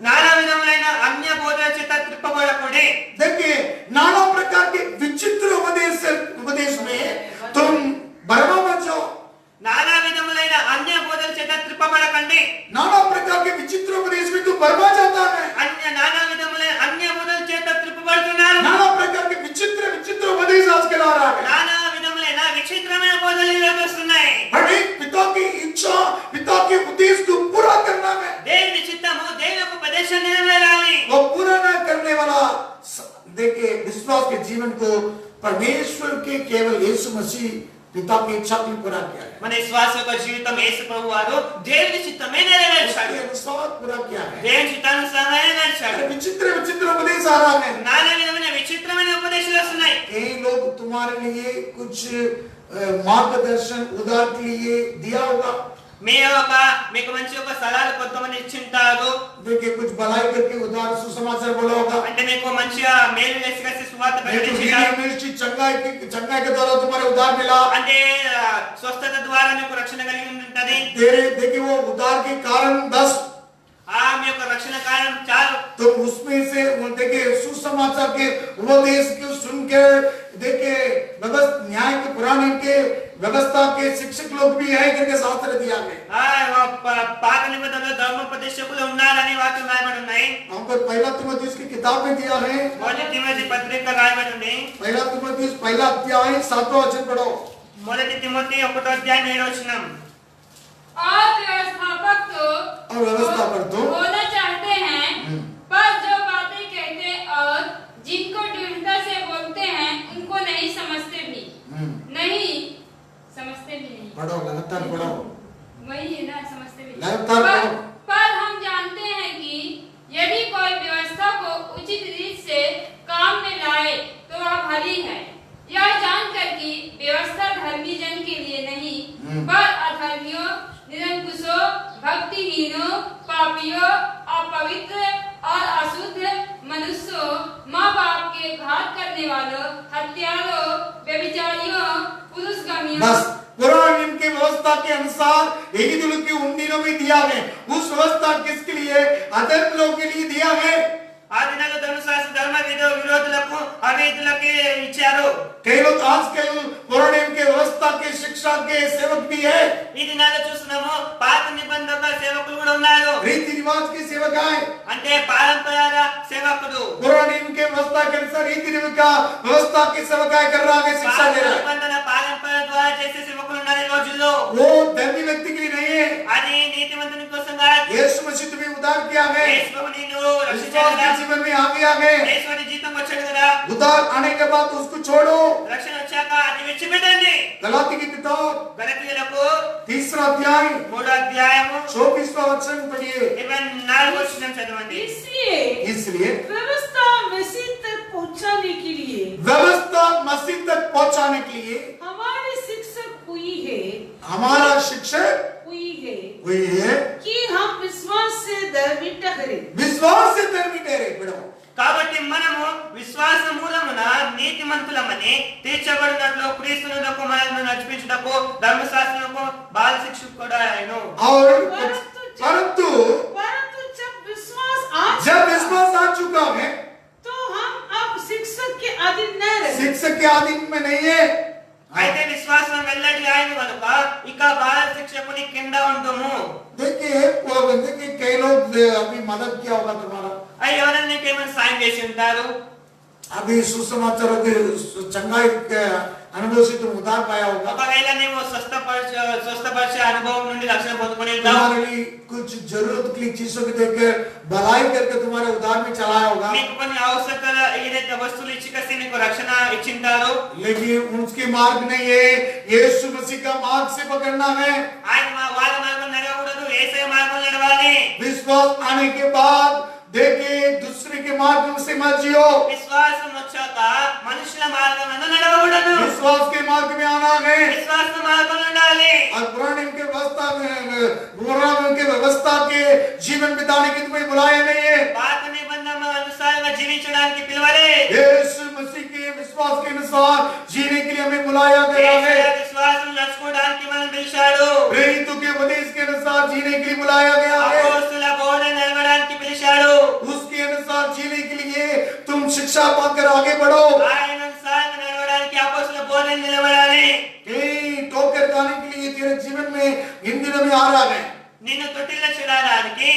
నానా విధములైన అన్య బోధల చేత త్రిప్పబడకుడి. देखिए नाना प्रकार के विचित्र उपदेश में तुम बर्मा मत जाओ। నానా విధములైన అన్య బోధల చేత త్రిప్పబడకండి. नाना प्रकार के विचित्र उपदेश में तुम बर्मा जाता है। నానా విధములైన అన్య బోధల చేత త్రిప్పబడుతున్నారు. नाना प्रकार के विचित्र विचित्र उपदेश आजकल आ रहा है। నానా విధములైన విచిత్రమైన బోధలు ఈరోజు వస్తున్నాయి. हमें पिता की इच्छा, पिता के उद्देश्य को पूरा करना है। దేవుని చిత్తము దేవుని యొక్క ఉపదేశాన్ని నెరవేరాలి. वो पूरा न करने वाला देखिए विश्वास के जीवन को परमेश्वर के केवल यीशु मसीह पिता की इच्छा को पूरा किया है, మన విశ్వాస యొక్క జీవితం యేసు ప్రభు వారు దేవుని చిత్తమే నెరవేర్చాడు. उसके अनुसार पूरा किया है। దేవుని చిత్తానుసారమే నెరవేర్చాడు. विचित्र विचित्र उपदेश आ रहा है। నానా విధమైన విచిత్రమైన ఉపదేశాలు వస్తున్నాయి. कई लोग तुम्हारे लिए कुछ मार्गदर्शन उदार के लिए दिया होगा। మీకు మంచి ఒక సలహాలు కొంతమంది ఇచ్చింటారు. देखिए कुछ भलाई करके उदार सुसमाचार बोला होगा। అంటే మీకు మంచిగా మేలు చేసి సువార్త ప్రకటించారు. यूनिवर्सिटी चंगाई के द्वारा तुम्हारे उदार मिला। అంటే స్వస్థత ద్వారా మీకు రక్షణ కలిగి ఉంటది. देखिए वो उदार के कारण 10 మీ యొక్క రక్షణ కారణం చాలు. तो उसमें से देखिए सुसमाचार के उपदेश को सुनकर देखिए व्यवस्था न्याय के पुराने के व्यवस्था के शिक्षक लोग भी है करके शास्त्र दिया है। పాత నిబంధనలో ధర్మోపదేశకులు ఉన్నారని వాక్యం రాయబడి ఉన్నాయి. हमको पहला तिमोथेयुस की किताब में दिया है। మొదటి తిమోతి పత్రిక రాయబడి ఉంది. पहला तिमोथेयुस पहला अध्याय 7वां वचन पढ़ो। మొదటి తిమోతి 1వ అధ్యాయం 7వ వచనం. और व्यवस्थापक तो और व्यवस्था पर तो होना चाहते हैं, पर जो बातें कहते और जिनको दृढ़ता से बोलते हैं उनको नहीं समझते भी नहीं। पढ़ो लगातार पढ़ो। वही है ना, समझते भी लगातार पढ़ो। पर हम जानते हैं कि यदि कोई व्यवस्था को उचित रीत से काम में लाए तो वह भली है, यह जानकर कि व्यवस्था धर्मी जन के लिए नहीं पर अधर्मियों, निरंकुशों, भक्तिहीनों, पापियों, अपवित्र और अशुद्ध मनुष्यों, माँ बाप के घात करने वालों, हत्यारों, व्यभिचारियों, पुरुषगामियों। बस पुराने नियम की व्यवस्था के अनुसार यही दिल की उन दिनों में दिया है। उस व्यवस्था किसके लिए? अधर्म लोगों के लिए दिया है। ఆ దినాల్లో ధర్మశాస్త్ర ధర్మ విరోధులకు అవిధులకి ఇచ్చారు. कई लोग आजकल पुराने नियम के व्यवस्था के शिक्षा के सेवक भी है। ఈ దినాల్లో చూస్తున్నాము పాత నిబంధన సేవకులు కూడా ఉన్నారు. रीति रिवाज के सेवक है, అంటే పారంపర్య సేవకుడు. पुराने नियम के व्यवस्था के अनुसार रीति रिवाज का व्यवस्था के सेवक है कर रहा है, शिक्षा दे रहा है। నిబంధన పారంపర్య ద్వారా చేసే సేవకులు ఉన్నారు ఈ రోజుల్లో. वो धर्मी व्यक्ति के लिए नहीं है। అది నీతిమంతుని కోసం కాదు. यीशु मसीह तुम्हें उद्धार किया है, యేసు ప్రభు నిన్ను विश्वास రక్షించాడు के కదా, जीवन में आ गया है, యేసు నీ జీవితం వచ్చాడు కదా, उद्धार आने के बाद उसको छोड़ो। రక్షణ వచ్చాక అది విడిచిపెట్టండి। गलाती की किताब గలతీయులకు 3रा अध्याय 3వ అధ్యాయము 24वां वचन पढ़िए। 24వ వచనం చదవండి। इसलिए व्यवस्था मसीह तक पहुंचाने के लिए व्यवस्था मसीह तक पहुंचाने के लिए हमारी शिक्षक हुई हमारा शिक्षक है हुई है कि हम विश्वास से धर्मी ठहरे। विश्वास से धर्मी ठहरे। पढ़ो। కాబట్టి మనము విశ్వాస మూలమున నీతిమంతులమని తీర్చబడినట్లు క్రీస్తునకు మనల్ని నడిపించుటకు ధర్మశాస్త్రముకు బాల శిక్షకు కూడా ఆయను। और परंतु परंतु जब विश्वास जब विश्वास आ चुका है तो हम अब शिक्षक के अधीन न रहे। शिक्षक के अधीन में नहीं है। అయితే విశ్వాసం వెల్లడి ఆయన కనుక ఇక బాల శిక్షకుని కింద ఉండము। देखिए कई लोग अभी मदद किया होगा तुम्हारा, అయ్యి ఎవరైనా నీకు ఏమైనా సాయం చేసి ఉంటారు? अभी सुसमाचारों के चंगाई के अनुभव से तुम उद्धार पाया होगा। ఒకవేళ నీవు స్వస్థపరిచే అనుభవం నుండి రక్షణ పొందుకొని ఉంటావు। तुम्हारे लिए कुछ जरूरत की चीजों को देखकर भलाई करके तुम्हारे उद्धार में चलाया होगा, నీకు కొన్ని అవసరతల ఏదైతే వస్తువులు ఇచ్చి కసి నీకు రక్షణ ఇచ్చింటారు। लेकिन उसकी मार्ग नहीं है, यीशु मसीह का मार्ग से पकड़ना है। ఆయన వాళ్ళ మార్గం నడవకూడదు, యేసయ్య మార్గం నడవాలి। विश्वास आने के बाद देखिए दूसरे के मार्ग से मत जियो, విశ్వాసం వచ్చాక మనుషుల మార్గంలో నడవకూడదు, विश्वास के मार्ग में आना है। విశ్వాస మార్గంలో ఉండాలి। और पुराने के व्यवस्था के जीवन बिताने के तुम्हें बुलाया नहीं है। పాత నిబంధన అనుసారంగా జీవించడానికి పిలువలే। यीशु मसीह के विश्वास के अनुसार जीने के लिए हमें बुलाया गया है। యేసయ్య విశ్వాసం నడుచుకోవడానికి మనం పిలిచాడు। प्रेरितों के उपदेश के अनुसार जीने के लिए बुलाया गया है। అపోస్తలుల బోధన నడవడానికి పిలిచాడు। उसके अनुसार जीने के लिए तुम शिक्षा पाकर आगे बढ़ो। ఆయన అనుసారంగా నడవడానికి అపోస్తలుల బోధన నిలబడాలి। कई ठोकर खाने के लिए तेरे जीवन में इन दिनों में आ रहा है। నిన్ను తొట్టిలో చూడడానికి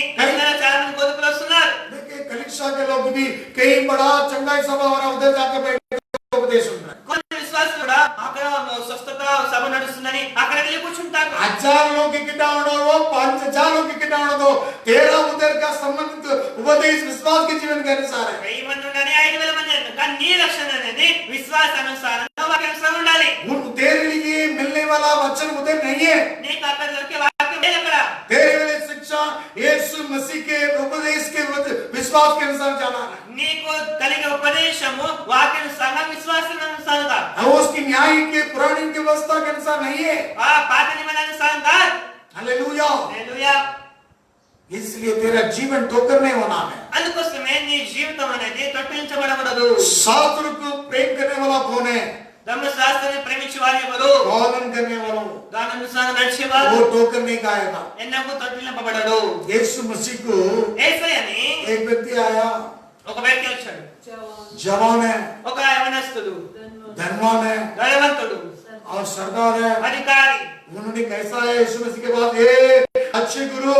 చాలా మంది బోధకులు వస్తున్నారు। देखिए कलिक्षा के लोग भी कई बड़ा चंगाई सभा हो रहा, उधर जाकर बैठ के उपदेश सुन रहे हैं। కొన్ని విశ్వాసులు కూడా అక్కడ స్వస్థత సభ నడుస్తుందని అక్కడ వెళ్ళి కూర్చుంటారు। 1000 लोग इकट्ठा होना हो, 5000 लोग इकट्ठा होना हो, तेरा उधर का संबंधित उपदेश विश्वास के जीवन के अनुसार है। 1000 మంది ఉండని 5000 మంది ఉండని, కానీ నీ రక్షణ అనేది విశ్వాసానుసారంగా వాక్యానుసారం ఉండాలి। तेरे लिए मिलने वाला वचन उधर नहीं है। నీకు అక్కడ దొరికే వాక్యం లేదు అక్కడ। तेरे लिए शिक्षा यीशु मसीह के उपदेश के विश्वास के अनुसार जाना है। నీకు కలిగే ఉపదేశము వాక్యానుసారంగా విశ్వాసానుసారంగా, और उसकी न्याय के पुरानी की व्यवस्था के अनुसार नहीं है। ఆ పాత నిబంధన అనుసారంగా। हालेलुया। హల్లెలూయా। इसलिए तेरा जीवन ठोकर नहीं होना है। అందుకోసమే నీ జీవితం అనేది తొట్టించబడకూడదు। शास्त्र को प्रेम करने वाला कौन है? ధర్మశాస్త్రాన్ని ప్రేమించే వారు ఎవరు? पालन करने वाला దాని అనుసారం నడిచేవారు वो ठोकर नहीं खाएगा। ఎన్నకు తొట్టించబడడు। यीशु मसीह को యేసయ్యని एक व्यक्ति आया, ఒక వ్యక్తి వచ్చాడు। जवान है, ఒక యవనస్తుడు, धनवान है ధనవంతుడు, और सरदार है। అధికారి। उन्होंने कैसा है यीशु मसीह के पास, हे अच्छे गुरु,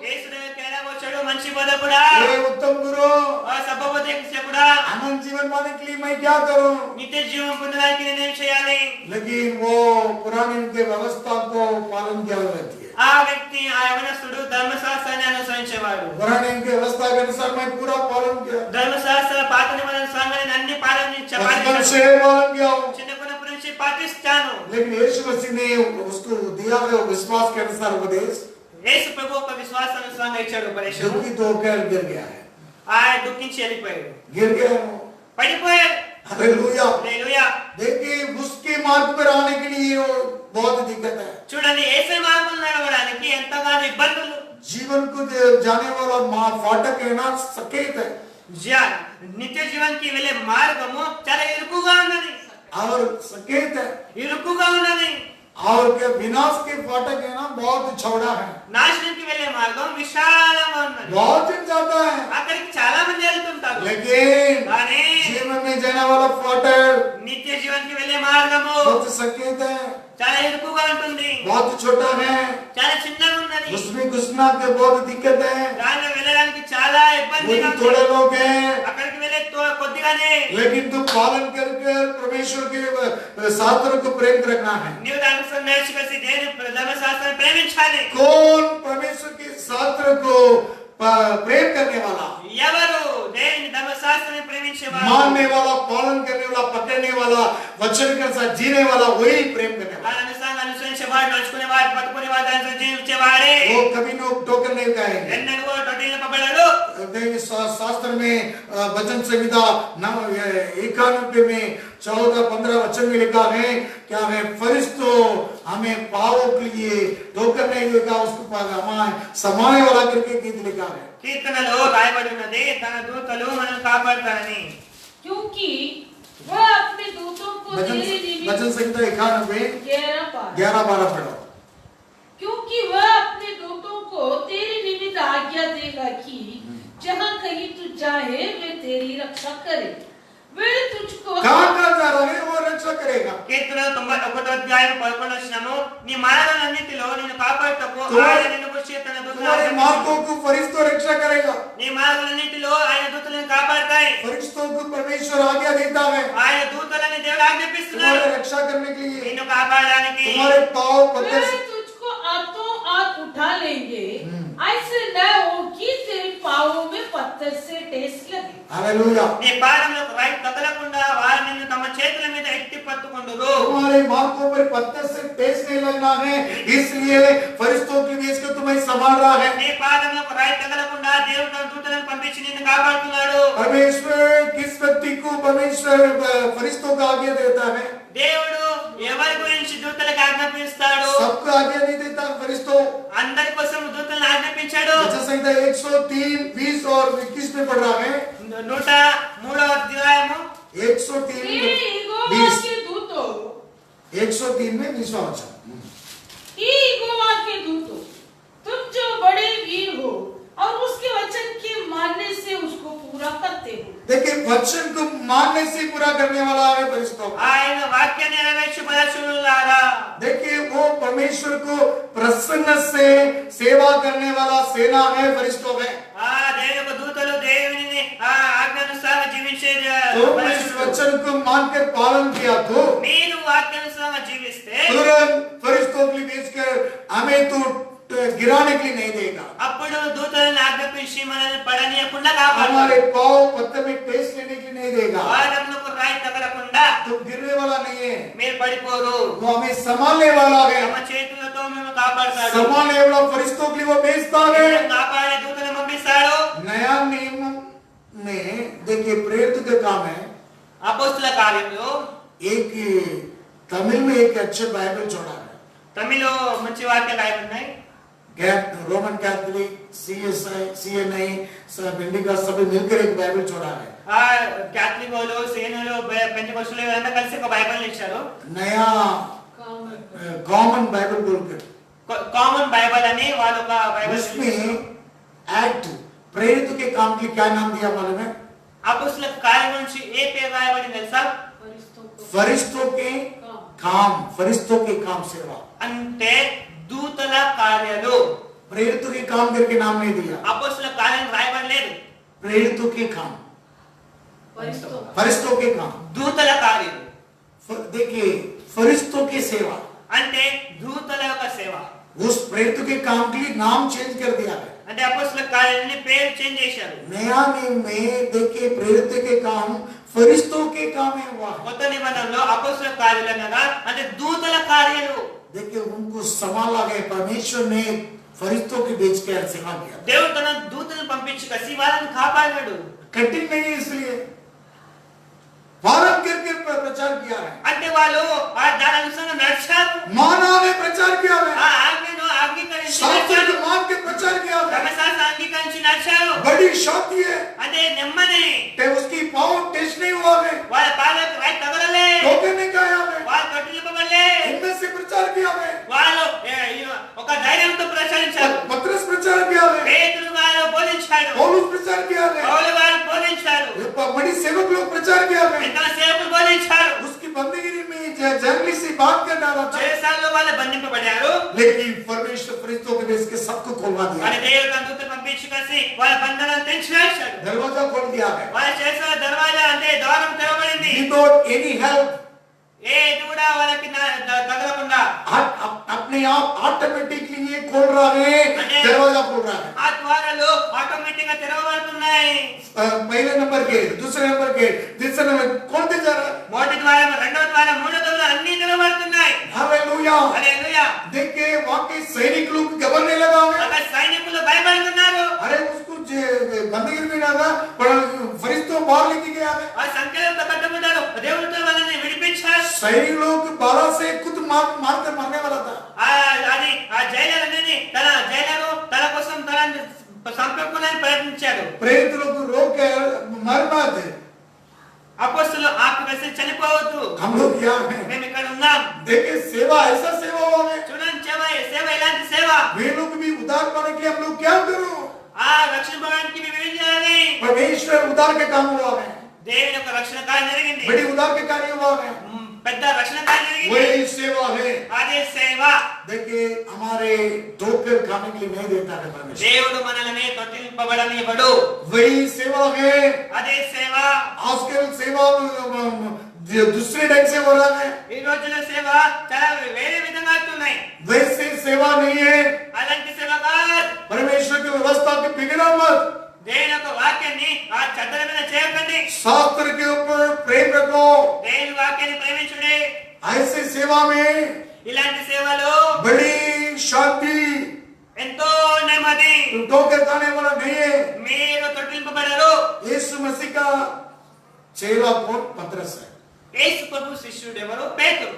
యేసు దగ్గరికి ఎలా వచ్చాడు? మంచి బోధకుడా, हे उत्तम गुरु, ఆ సభోపదేశకుడా, अनंत जीवन पाने के लिए मैं क्या करूं? నిత్య జీవం పొందడానికి నేనేం చేయాలి? लेकिन वो पुरानी उनके व्यवस्था को पालन किया रहती है। ఆ వ్యక్తి, ఆ యవనస్తుడు ధర్మశాస్త్రాన్ని అనుసరించేవాడు। पुराने उनके व्यवस्था के अनुसार मैं पूरा पालन किया, ధర్మశాస్త్ర పాత నిబంధన అనుసారంగా నేను అన్ని बचपन से पालन किया हूं। చిన్నప్పటి నుంచి పాటిస్తాను। लेकिन यीशु मसीह ने उसको दिया है वो विश्वास के अनुसार उपदेश, యేసు ప్రభు ఒక విశ్వాసానుసారంగా ఇచ్చాడు ఉపదేశం। दुखित होकर गिर गया है, ఆయన దుఃఖించి వెళ్ళిపోయాడు, गिर गया वो। పడిపోయాడు। हालेलुया। హల్లెలూయా। देखिए उसके मार्ग पर आने के लिए वो बहुत दिक्कत है। చూడండి, యేసు మార్గంలో నడవడానికి ఎంతగానో ఇబ్బందులు। जीवन को जाने वाला फाटक है ना, सकेत है నిత్య జీవానికి వెళ్ళే మార్గము చాలా ఇరుకుగా ఉన్నది, और सकेत है, ఇరుకుగా ఉన్నది। और क्या विनाश के फाटक है ना, बहुत चौड़ा है, నాశనంకి వెళ్ళే మార్గం విశాలంగా ఉన్నది, बहुत जन जाता है। అక్కడికి చాలా మంది వెళ్తుంటారు। लेकिन కానీ जीवन में जाने वाला फाटक నిత్య జీవానికి వెళ్ళే మార్గము बहुत सकेत है, చాలా ఇరుకుగా ఉంటుంది, बहुत छोटा है, చాలా చిన్నగా ఉన్నది। उसमें घुसना के बहुत दिक्कत है, దానిలో వెళ్ళడానికి చాలా ఇబ్బందిగా वही ఉంది। थोड़े लोग हैं। అక్కడికి వెళ్ళే కొద్దిగానే। लेकिन तू पालन करके परमेश्वर के शास्त्र को प्रेम रखना है। నీవు దాని అనుసారం నడిచి కలిసి దేవుని ధర్మశాస్త్రాన్ని ప్రేమించాలి। कौन परमेश्वर के शास्त्र को प्रेम करने वाला, ఎవరు దేవుని ధర్మశాస్త్రాన్ని ప్రేమించేవారు, मानने वाला, पालन करने वाला, पकड़ने वाला, वचन के साथ जीने वाला, वही प्रेम करने वाला। అనుసంగా అనుసరించేవాడు, నడుచుకునేవాడు, పట్టుకునేవాడు, దానితో జీవించేవాడే वो कभी नो टोकन नहीं कहेंगे। ఎన్నడూ టొట్టిల్లపబడడు। देखिए शास्त्र में वचन संहिता 91 में 14-15 वचन में लिखा है क्या है, फरिश्तों हमें पापों के लिए ठोकर नहीं देगा, उसको हमें समाने वाला करके गीत लिखा है। కీర్తనలో రాయబడి ఉన్నది తన దూతలు మనల్ని కాపాడతారని। क्योंकि वह अपने दूतों को तेरे निमित्त वचन संहिता 91 11-12 पढ़ो। क्योंकि वह अपने दूतों को तेरे निमित्त आज्ञा देगा कि जहाँ कहीं तू जाए वे तेरी रक्षा करे, वे तुझको कहाँ जा रहा है वो रक्षा करेगा। కీర్తన 91వ అధ్యాయం 11వ వచనము, నీ మార్గాలన్నిటిలో నిన్ను కాపాడుటకు ఆయన నిన్ను గురించి తన तुम्हारे దూతలను मार्गों को फरिश्तों रक्षा करेगा। నీ మార్గాలన్నిటిలో ఆయన దూతలను కాపాడతాయి। फरिश्तों को परमेश्वर आज्ञा देता है ఆయన దూతలని దేవుడు ఆజ్ఞాపిస్తున్నాడు तुम्हारे रक्षा करने के लिए। నిన్ను కాపాడడానికి। तुम्हारे पाँव पत्थर वे तुझको हाथों हाथ उठा लेंगे, ऐसे न हो कि तेरे पाँवों में पत्थर से ठेस लगे। हालेलुया। నీ పాదములకు రాయి తగలకుండా వారు నిన్ను తమ చేతుల మీద ఎత్తి పట్టుకొందురు। तुम्हारे मार्गों पर पत्थर से ठेस नहीं लगना है, इसलिए फरिश्तों के बीच को तुम्हें संभाल रहा है। నీ పాదములకు రాయి తగలకుండా దేవుడు తన దూతలను పంపించి నిన్ను కాపాడుతున్నాడు। परमेश्वर किस व्यक्ति को परमेश्वर फरिश्तों का आज्ञा देता है? దేవుడు ఎవరి గురించి దూతలకు ఆజ్ఞాపిస్తాడు? सबको आज्ञा नहीं देता फरिश्तों। అందరి కోసం దూతలను ఆజ్ఞాపించాడు। वचन संहिता 103, 20 और 21 में पढ़ रहा है। 103వ అధ్యాయము 103, हे यहोवा 20, के दूतों, 103 में 20वां वचन। हे यहोवा के दूतों, तुम जो बड़े वीर हो और उसके वचन के मानने से उसको पूरा करते हो। देखिए वचन को मानने से पूरा करने वाला है फरिश्तों। ఆయన వాక్యాన్ని నెరవేర్చు పరశురులారా, देखिए वो परमेश्वर को प्रसन्न से सेवा करने वाला सेना है, फरिश्तों है। ఆ దేవుని యొక్క దూతలు దేవుని ఆజ్ఞానుసారంగా జీవించే तो इस वचन को मानकर पालन किया तो మీరు వాక్యానుసారంగా జీవిస్తే तुरंत फरिश्तों के लिए भेजकर हमें तो गिराने के लिए नहीं देगा। అప్పుడు దూతలను ఆజ్ఞాపించి మనల్ని పడనీయకుండా కాపాడుతాడు। हमारे पाँव पत्थर में ठेस लेने के लिए नहीं देगा। పాదములకు రాయి తగలకుండా तो गिरने वाला नहीं है, మీరు పడిపోరు, वो हमें संभालने वाला है। తమ చేతులతో మేము కాపాడతాడు। संभालने वाला फरिश्तों के लिए वो भेजता है। కాపాడే దూతలను పంపిస్తాడు। नया नियम में देखिए प्रेरित का काम है। అపోస్తల కార్యంలో एक तमिल में एक अच्छे बाइबल छोड़ा है, తమిళలో మంచి వాక్యాలు రాయబడినాయి। रोमन कैथोलिक, सीएसआई, सीएनआई, बेंडिका सभी मिलकर एक बाइबल छोड़ा है। ఆ క్యాథలిక్ వాళ్ళు, సేనలు, పెంటెకోస్టల్ వీళ్ళంతా కలిసి ఒక బైబిల్ ఇచ్చారు। नया कॉमन बाइबल बोलकर కామన్ బైబిల్ అని వాళ్ళు ఒక బైబిల్ उसमें एक्ट प्रेरित के काम के लिए क्या नाम दिया मालूम है? అపోస్తల కార్యం నుంచి ఏ పేరు రాయబడింది తెలుసా? फरिश्तों के काम, फरिश्तों के काम सेवा। అంటే దూతల కార్యాలు। प्रेरित के काम करके नाम नहीं दिया, అపోస్తల కార్యం రాయబడలేదు, प्रेरितों के काम, फरिश्तों के काम। దూతల కార్యాలు देखिए फरिश्तों की सेवा, అంటే దూతల యొక్క సేవ। उस प्रेरित के काम के लिए नाम चेंज कर दिया है। అంటే అపోస్తల కార్యాలని పేరు చేంజ్ చేశారు। नया नियम में देखिए प्रेरित के काम फरिश्तों के काम में हुआ है। కొత్త నిబంధనలో అపోస్తల కార్యాలు అనగా అంటే దూతల కార్యాలు। देखिए उनको संभाला गया, परमेश्वर ने फरिश्तों के बीच के सेवा किया। దేవుడు తన దూతలను పంపించి కసి వాళ్ళని కాపాడాడు। कठिन नहीं है, इसलिए पालन करके प्रचार किया है। అంటే వాళ్ళు ఆ దాని అనుసారంగా నడిచారు, माना ने प्रचार किया है, ఆ ఆజ్ఞను అంగీకరించి शास्त्र నడిచారు, को मान के प्रचार किया है। ధర్మశాస్త్రం అంగీకరించి నడిచారు। बड़ी शांति है, అదే నెమ్మది। उसकी पाँव टेस्ट नहीं हुआ है, వాళ్ళ పాదలకు రాయి తగలలే, ठोकर नहीं खाया है, వాళ్ళు తొట్టిల్లిపబడలే, इनमें से प्रचार किया है, వాళ్ళు ఒక ధైర్యంతో ప్రచారించారు। पत्रस प्रचार किया है, పేతురు గారు బోధించాడు, पौलुस प्रचार किया है, పౌలు గారు బోధించారు, बड़ी सेवक लोग प्रचार किया है। ఇతర సేవకులు బోధించారు। उसकी बंदगी में जंगली से बात कर डाला था, చేసాల్లో వాళ్ళు బంధింపబడ్డారు। लेकिन परमेश्वर फरिश्तों के बीच के सबको खोलवा दिया, మరి దేవుడు తన దూతను పంపించి కలిసి వాళ్ళ బంధనాలను తెంచివేశాడు। दरवाजा खोल दिया है। వాళ్ళ చేసిన దర్వాజా అంటే ద్వారం తెరవబడింది। विदाउट एनी हेल्प, ఏది కూడా వాళ్ళకి తగలకుండా अपने आप ऑटोमेटिकली ये खोल रहा है, दरवाजा खोल रहा है। ఆ ద్వారాలు ఆటోమేటిక్ ఉన్నాయి. पहले नंबर के, दूसरे नंबर के, तीसरे नंबर कौन दे जा रहा है? మొదటి ద్వారం, రెండవ ద్వారం, మూడవ ద్వారం అన్ని తెరవబడుతున్నాయి. हालेलुया। హల్లెలూయా. देखिए वहां के सैनिक लोग घबराने लगा है। అక్కడ సైనికులు భయపడుతున్నారు. अरे उसको बंदगी में डाला, पर फरिश्तों बाहर लेके गया है। ఆ సంఖ్యలతో కట్టబడ్డారు. దేవునితో వాళ్ళని విడిపించారు. सैनिक लोग बाला से खुद मार कर मरने वाला था। అది ఆ జైలర్ అనేది జైలరు తన కోసం తనని సంపర్కులని ప్రయత్నించాడు. प्रेरित लोग रोक के मरना थे। అపోస్తలు ఆత్మవేసి చనిపోవద్దు, हम लोग क्या है? మేము ఇక్కడ ఉన్నాం. देखिए सेवा ऐसा सेवा हुआ है। చూడండి సేవ ఎలాంటి సేవ. वे लोग भी उद्धार पाने के लिए हम लोग क्या करूं? ఆ రక్షణ భవనానికి మేము ఏం చేయాలి? परमेश्वर उद्धार के काम हुआ है। దేవుని యొక్క రక్షణ కార్యం జరిగింది. बड़ी उद्धार के कार्य हुआ है। పెద్ద రక్షణ కార్యం జరిగింది. वही सेवा है। అదే సేవ. देखिए हमारे ठोकर खाने के लिए नहीं देता है परमेश्वर। దేవుడు మనల్ని తొట్టింపబడనివ్వడు. वही सेवा है। అదే సేవ. आजकल सेवा दूसरे ढंग से हो रहा है। ఈ రోజుల సేవ చాలా వేరే విధంగా అవుతున్నాయి. वैसे सेवा नहीं है। అలాంటి సేవ కాదు. परमेश्वर की व्यवस्था के बिगड़ा मत। దేవుని యొక్క వాక్యాన్ని ఆ చెద్దల మీద చేయకండి. शास्त्र के ऊपर प्रेम रखो। దేవుని వాక్యాన్ని ప్రేమించుడి. ऐसे सेवा में ఇలాంటి సేవలో बड़ी शांति, ఎంతో నెమ్మది. ठोकर खाने वाला नहीं है। మీరు తొట్టింపబడరు. यीशु मसीह का चेला कौन? पतरस है। యేసు ప్రభు శిష్యుడు ఎవరు? పేతురు.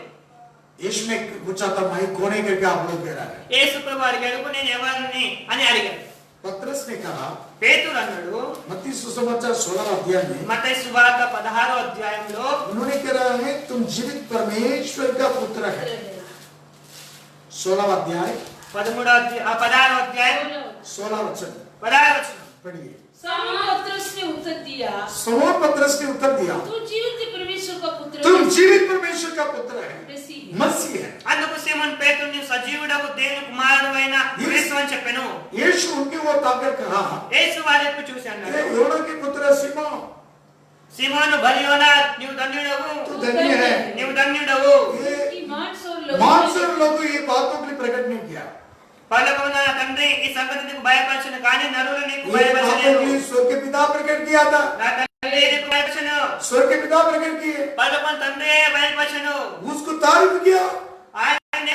यीशु ने पूछा था मैं कौन है करके आप लोग कह रहा है। యేసు ప్రభు అడిగాడు, నేను ఎవరిని అని అడిగాడు. पतरस ने कहा, పేతురు అన్నాడు, मत्ती सुसमाचार 16 अध्याय में మత్తయి సువార్త 16వ అధ్యాయంలో उन्होंने कह रहा है तुम जीवित परमेश्वर का पुत्र है। 16 अध्याय 16వ అధ్యాయం 16 वचन 16వ వచనం. पढ़िए। समूह पत्रस ने उत्तर दिया, समूह पतरस ने उत्तर दिया, तू जीवित परमेश्वर का पुत्र तुम है। जीवित परमेश्वर का पुत्र है, मसीह है। मसीह है। అందుకు సీమోన్ పేతురు, నీవు సజీవుడకు దేవుని కుమారుడు అయిన క్రీస్తు అని చెప్పెను. यीशु उनकी ओर ताकर कहा, యేసు వారి వైపు చూసి ये అన్నాడు, योना के पुत्र सिमोन, సీమోను బలియోనా, నీవు ధన్యుడవు, तू धन्य है। నీవు ధన్యుడవు. ये कि मांस और लहू मानसर लोग ये बातों के लिए प्रकट नहीं किया। పరలోకమున నా తండ్రి ఈ సంగతి నీకు భయపరచును, కానీ నరులు నీకు ये बातों के భయపరచలేదు. लिए स्वर्ग के पिता प्रकट किया था। నా తండ్రి నీకు భయపరచును, स्वर्ग के पिता प्रकट किए, పరలోకం తండ్రి భయపరచును. उसको तारीफ किया। ఆయన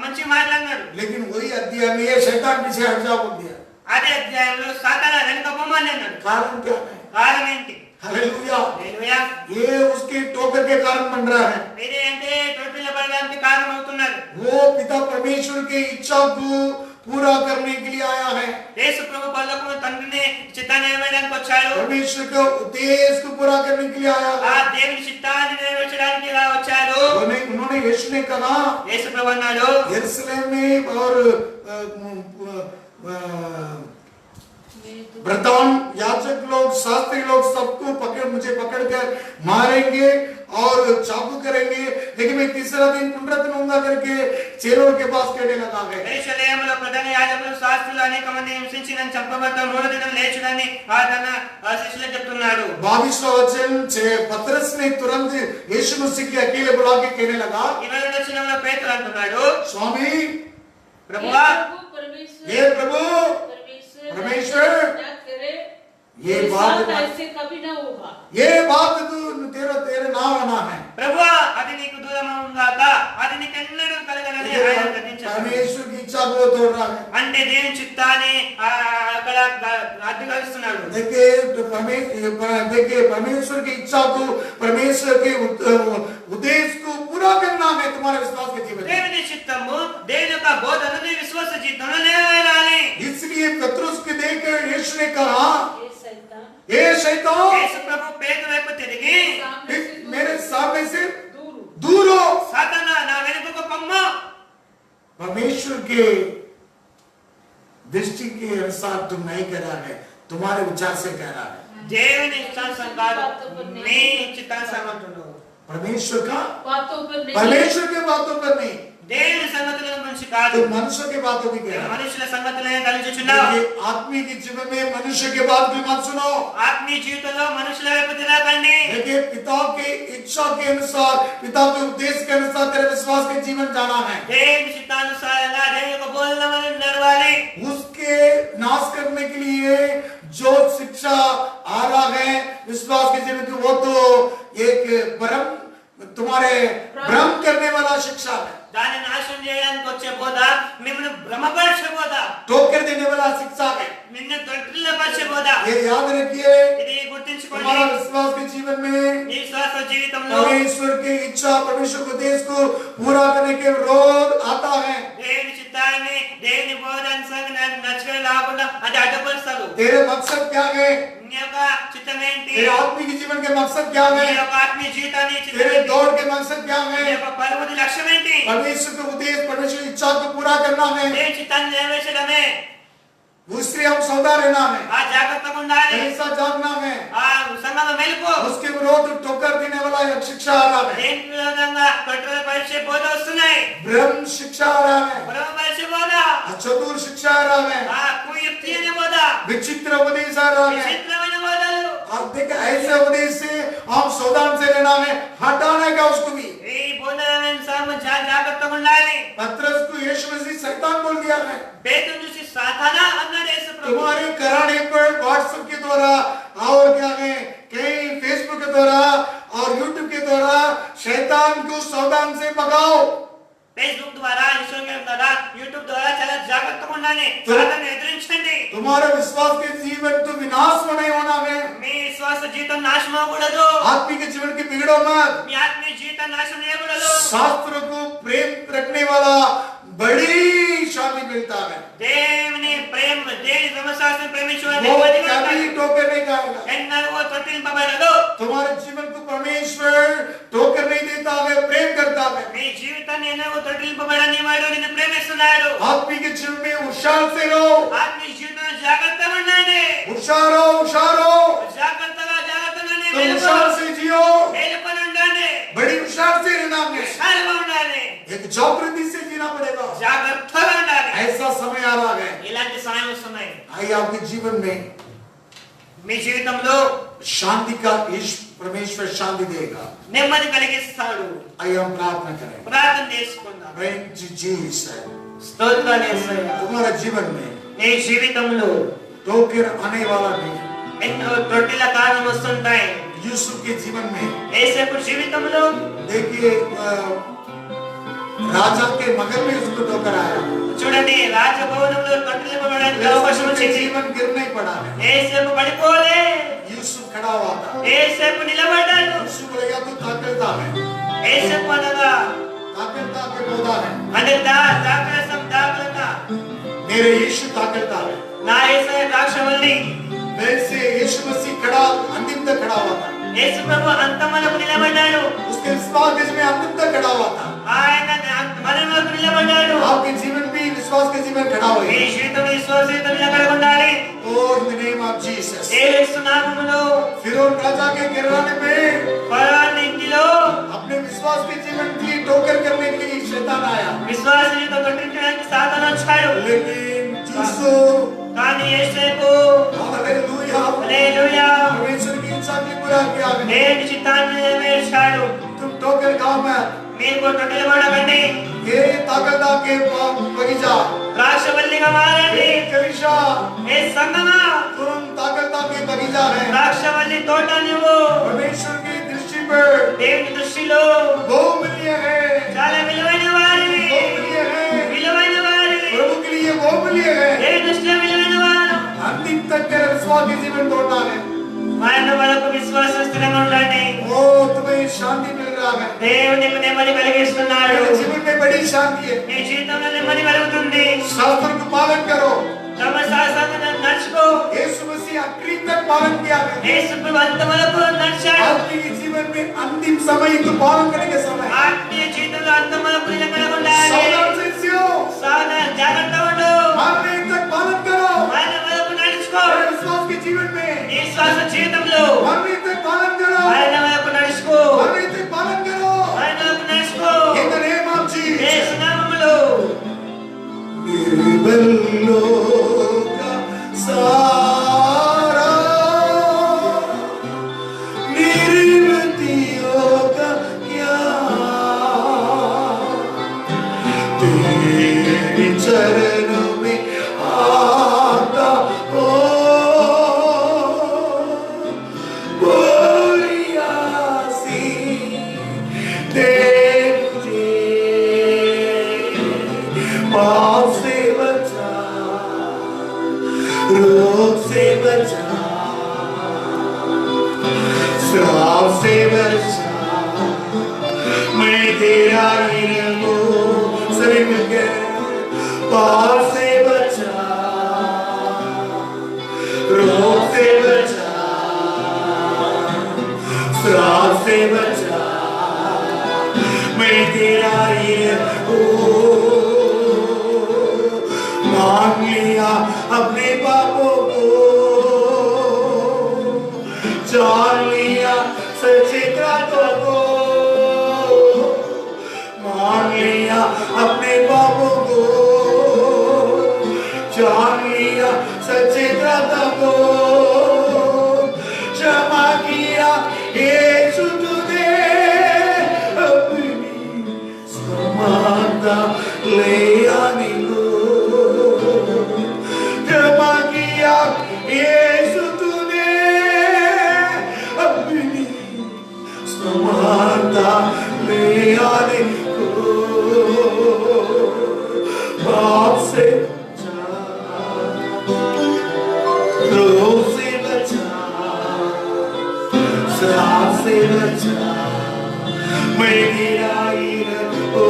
మంచి మాట్లాడినాడు. लेकिन वही अध्याय में ये शैतान पीछे हट जाओ बोल दिया। అదే అధ్యాయంలో సాతాను వెనుక పొమ్మని అన్నాడు. कारण क्या है? కారణం ఏంటి? हालेलुया। హల్లెలూయా. ये उसके ठोकर के कारण बन रहा है। ఇదే అంటే తొట్టిల్లబడడానికి కారణం అవుతున్నారు. वो पिता परमेश्वर की इच्छा को पूरा करने के लिए आया है। యేసు ప్రభు పరలోకమున తండ్రిని చిత్తాన్ని నెరవేర్చడానికి వచ్చాడు. परमेश्वर के उद्देश्य को पूरा करने के लिए आया ఆ है। దేవుని చిత్తాన్ని నెరవేర్చడానికి ఇలా వచ్చాడు. उन्होंने यीशु ने कहा, యేసు ప్రభు అన్నాడు, यरूशलेम में और प्रधान याजक लोग, शास्त्री लोग सबको मुझे पकड़कर मारेंगे और चाकू करेंगे, लेकिन मैं तीसरा दिन पुनरुत्थान होऊंगा करके चेलों के पास कहने लगा है। యెరూషలేములో ప్రధాన యాజకులు, శాస్త్రులు అనేక మంది హింసించి నన్ను చంపబడతాను, మూడో దినం లేచుడని తన శిష్యులకు చెప్తున్నాడు. 22वां वचन पतरस ने तुरंत यीशु मसीह के अकेले बुला के कहने लगा, 22వ వచనంలో పేతురు అంటున్నాడు, स्वामी, ప్రభువా, हे प्रभु परमेश्वर, क्या करे, ये तेरे बात साथ ऐसे कभी ना होगा। ये बात तू तेरे नाम आना है। ప్రభువా, అది నీకు దూరమవుగాక, అది నీకెన్నడూ కలగదని ఆయన గద్దించాడు. परमेश्वर की इच्छा को तोड़ रहा है। అంటే దేవుని చిత్తాన్ని అక్కడ అడ్డుకలుస్తున్నాడు. देखिए परमेश्वर की इच्छा को, परमेश्वर के उद्देश्य को पूरा करना है तुम्हारे विश्वास के जीवन में। దేవుని చిత్తము, దేవుని యొక్క బోధనని విశ్వాస జీవితంలో నెరవేరాలి. इसलिए पतरस को देखकर यीशु ने कहा, ये शैतान हे शैतान, యేసు ప్రభు పేతురు వైపు తిరిగి, सामने से मेरे सामने से दूर हो। दूर हो। సాతానా, నా వెనుకకు పొమ్ము. परमेश्वर के दृष्टि के अनुसार तुम नहीं कह रहा है, तुम्हारे विचार से कह रहा है। దేవుని ఇష్టానుసారం కాదు, నీ చిత్తానుసారం అంటున్నావు. परमेश्वर का, बातों पर नहीं, परमेश्वर के बातों पर नहीं, దేవుని సంగతుల గురించి కాదు, तो मनुष्य के बातों की कह रहा है। మనుషుల సంగతులనే తలచుచున్నావు. देखिए, आत्मिक जीवन में मनुष्य के बात भी मत सुनो। ఆత్మీయ జీవితంలో మనుషుల వైపు తిరగకండి. देखिए, पिता के इच्छा के अनुसार, पिता के उद्देश्य के अनुसार तेरे विश्वास के जीवन जाना है। దేవుని చిత్తానుసారంగా దేవుని యొక్క బోధనలను నడవాలి. उसके नाश करने के लिए जो शिक्षा तुम्हारे भ्रम करने वाला शिक्षा है, దాన్ని నాశనం చేయడానికి వచ్చే బోధ మిమ్మల్ని భ్రమపరిచే బోధ, ठोकर देने वाला शिक्षा है। నిన్ను దొడ్డిల్లపరిచే బోధ. ये याद रखिए, ఇది గుర్తుంచుకోండి. हमारा विश्वास के जीवन में నీ శ్వాస జీవితంలో परमेश्वर की इच्छा, परमेश्वर के उद्देश्य को पूरा करने के विरोध आता है। దేవుని చిత్తాన్ని, దేవుని బోధనకి నచ్చలేకుండా అది అడ్డపరుస్తాడు. तेरे मकसद क्या है? నీ యొక్క చిత్తం ఏంటి? तेरे आत्मिक जीवन के मकसद क्या నీ है? యొక్క ఆత్మీయ జీవితాన్ని చిత్తం तेरे ఏంటి? दौड़ के मकसद क्या నీ है? యొక్క పరమటి లక్ష్యం ఏంటి? परमेश्वर के उद्देश्य, परमेश्वर की इच्छा को पूरा करना है, దేవుని చిత్తాన్ని నెరవేర్చడమే. उससे हम सौदा रहना है, ఆ జాగ్రత్తగా ఉండాలి. ऐसा जागना है। ఆ సంఘంలో మెలుకో. उसके विरोध ठोकर देने वाला एक शिक्षा आ रहा है, దేని విరోధంగా కట్టడ పరిచే బోధ వస్తున్నాయి. भ्रम शिक्षा आ रहा है, భ్రమ పరిచే బోధ, चतुर शिक्षा आ रहा है, కుయుక్తి అనే బోధ, विचित्र उपदेश आ रहा है। విచిత్రమైన బోధలు. आप देखें, ऐसे उपदेश से हम सावधान से रहना है, हटाना का उसको भी। ఈ బోధనలను జాగ్రత్తగా ఉండాలి. पतरस को यीशु मसीह शैतान बोल दिया है। పేతురు చూసి సాతానా అన్నాడు యేసు ప్రభు. तुम्हारे कराने पर व्हाट्सएप के द्वारा और क्या है, कहीं फेसबुक के द्वारा और यूट्यूब के द्वारा शैतान को सावधान से भगाओ। ఫేస్బుక్ ద్వారా, ఇన్స్టాగ్రామ్ ద్వారా, యూట్యూబ్ ద్వారా చాలా జాగ్రత్తగా ఉండాలి. సాతాను ఎదిరించండి. तुम्हारा विश्वास के जीवन तो विनाश में नहीं होना है, మీ విశ్వాస జీవితం నాశనం అవ్వకూడదు. आत्मिक जीवन की बिगड़ो मत। మీ ఆత్మీయ జీవితం నాశనం చేయకూడదు. शास्त्र को प्रेम रखने वाला बड़ी शांति मिलता है, దేవుని ప్రేమ, దేవుని ధర్మశాస్త్రం ప్రేమించువాడు वो నెమ్మదిగా कभी ఉంటాడు. ठोकर नहीं खाएगा। ఎన్నడూ తొట్టింపబడడు. तुम्हारे जीवन को परमेश्वर ठोकर नहीं देता है, प्रेम करता है। నీ జీవితాన్ని ఎన్నడూ తొట్టింపబడని వాడు నిన్ను ప్రేమిస్తున్నాడు. आत्मिक जीवन में होशियार से रहो, ఆత్మీయ జీవితంలో జాగ్రత్తగా ఉండండి. होशियारो होशियारो, జాగ్రత్తగా జాగ్రత్తగానే तुम होशियार से जियो, మేలుకొని ఉండండి. बड़ी होशियार से रहना है, హుషారుగా ఉండాలి. एक जागृति से जीना पड़ेगा। జాగ్రత్తగా ఉండాలి. ऐसा समय आ रहा है, ఇలాంటి సమయం వస్తున్నాయి. आइए आपके जीवन में మీ జీవితంలో शांति का ईश्वर परमेश्वर शांति देगा। నెమ్మది కలిగిస్తాడు. आइए हम प्रार्थना करें। ప్రార్థన చేసుకుందాం. Thank you, Jesus। స్తోత్రాలు యేసయ్యా. तुम्हारा जीवन में నీ జీవితంలో ठोकर आने वाला नहीं, ఎన్నో తొట్టిల కాలం వస్తుంటాయి. यूसुफ के जीवन में యేసేపు జీవితంలో देखिए राजा के मगर में उसको ठोकर आया, చూడండి, రాజభవనంలో తొట్టిల్లబడడానికి అవకాశం यूसुफ के వచ్చింది. जीवन गिर नहीं पड़ा है, యేసేపు పడిపోలే. यूसुफ खड़ा हुआ था। యేసేపు నిలబడ్డాడు. यूसुफ बोलेगा तू ताकतता है, యేసేపు అనగా ताकतता के पौधा है, అంటే దాకరసం దాకలత. मेरे यीशु ताकतता है। నా యేసయ్య ద్రాక్షవల్లి. वैसे यीशु मसीह खड़ा अंतिम तक खड़ा हुआ था, యేసు ప్రభు అంతమలకు నిలబడ్డాడు. उसके विश्वास में अंतिम तक खड़ा हुआ था। ఆయన మరణంలోకి నిలబడ్డాడు. आपके जीवन भी विश्वास के जीवन खड़ा మీ हुए। జీవితంలో విశ్వాసంతో నిలబడి ఉండాలి. Oh, in the name of Jesus। యేసు నామములో फिरौन राजा के घराने में ఫరోన్ ఇంటిలో अपने विश्वास के जीवन की ठोकर करने के लिए शैतान आया, విశ్వాస జీవితం కట్టించడానికి సాతాను వచ్చాడు. लेकिन यूसुफ కానీ యేసేపు हालेलुया హల్లెలూయా परमेश्वर की इच्छा की पूरा किया। దేవుని చిత్తాన్ని నెరవేర్చాడు. तुम ठोकर खाओ मत, మీరు తొట్టిల్లబడకండి. ये ताकतता के बगीचा, ద్రాక్షవల్లిగా మారండి. ये कलीसिया, ఏ సంగమా, तुम ताकतता के बगीचा है। ద్రాక్షవల్లి తోట నువ్వు. परमेश्वर की दृष्टि पर దేవుని దృష్టిలో बहुमूल्य है, చాలా విలువైన వారివి. बहुमूल्य है, విలువైన వారివి. प्रभु के लिए बहुमूल्य है। దేవుని దృష్టిలో విలువైన వారు. अंतिम तक तेरा विश्वास के जीवन तोड़ना है। మరణ వరకు విశ్వాసం స్థిరంగా ఉండండి. ओ तुम्हें शांति मिल रहा है, దేవుడు నీకు నెమ్మది కలిగిస్తున్నాడు. तेरे जीवन में बड़ी शांति है। నీ జీవితంలో నెమ్మది కలుగుతుంది. शास्त्र को पालन करो, ధర్మశాస్త్రాన్ని నడుచుకో. यीशु मसीह आखिरी तक पालन किया है। యేసు ప్రభు అంతవరకు నడిచాడు. आत्मिक जीवन में अंतिम समय को पालन करने के समय ఆత్మీయ జీవితంలో అంతవరకు నిలకడ ఉండాలి. सावधान से जियो, సాధన జాగ్రత్త ఉండు. मरने तक पालन करो। మరణ వరకు నడుచుకో. तेरे विश्वास के जीवन में నీ శ్వాస జీవితంలో मरने तक पालन करो, మరణ వరకు నడుచుకో. मरने तक पालन करो। మరణ వరకు నడుచుకో. In the name of Jesus। యేసు నామములో निर्बलों का सारा निर्वृतियों का ज्ञान तेरे चरणों में आता हो, बोलिया सी रोग से बचा, श्राप से बचा, मैं तेरा ही रहूं। सभी मिलके पाप से बचा, रोग से बचा, श्राप से बचा, मैं तेरा ही रहूं। मांग लिया अपने पापों को, जान लिया सच्चे रातों को, मांग लिया अपने पापों को, जान लिया सच्चे रातों को, क्षमा किया यीशु तुझे, अपनी समानता ले आने को, क्षमा किया यीशु तूने, अपनी समानता ले आने को, पाप से बचा, रोग से बचा, श्राप से बचा, मैं तेरा ही रहूं।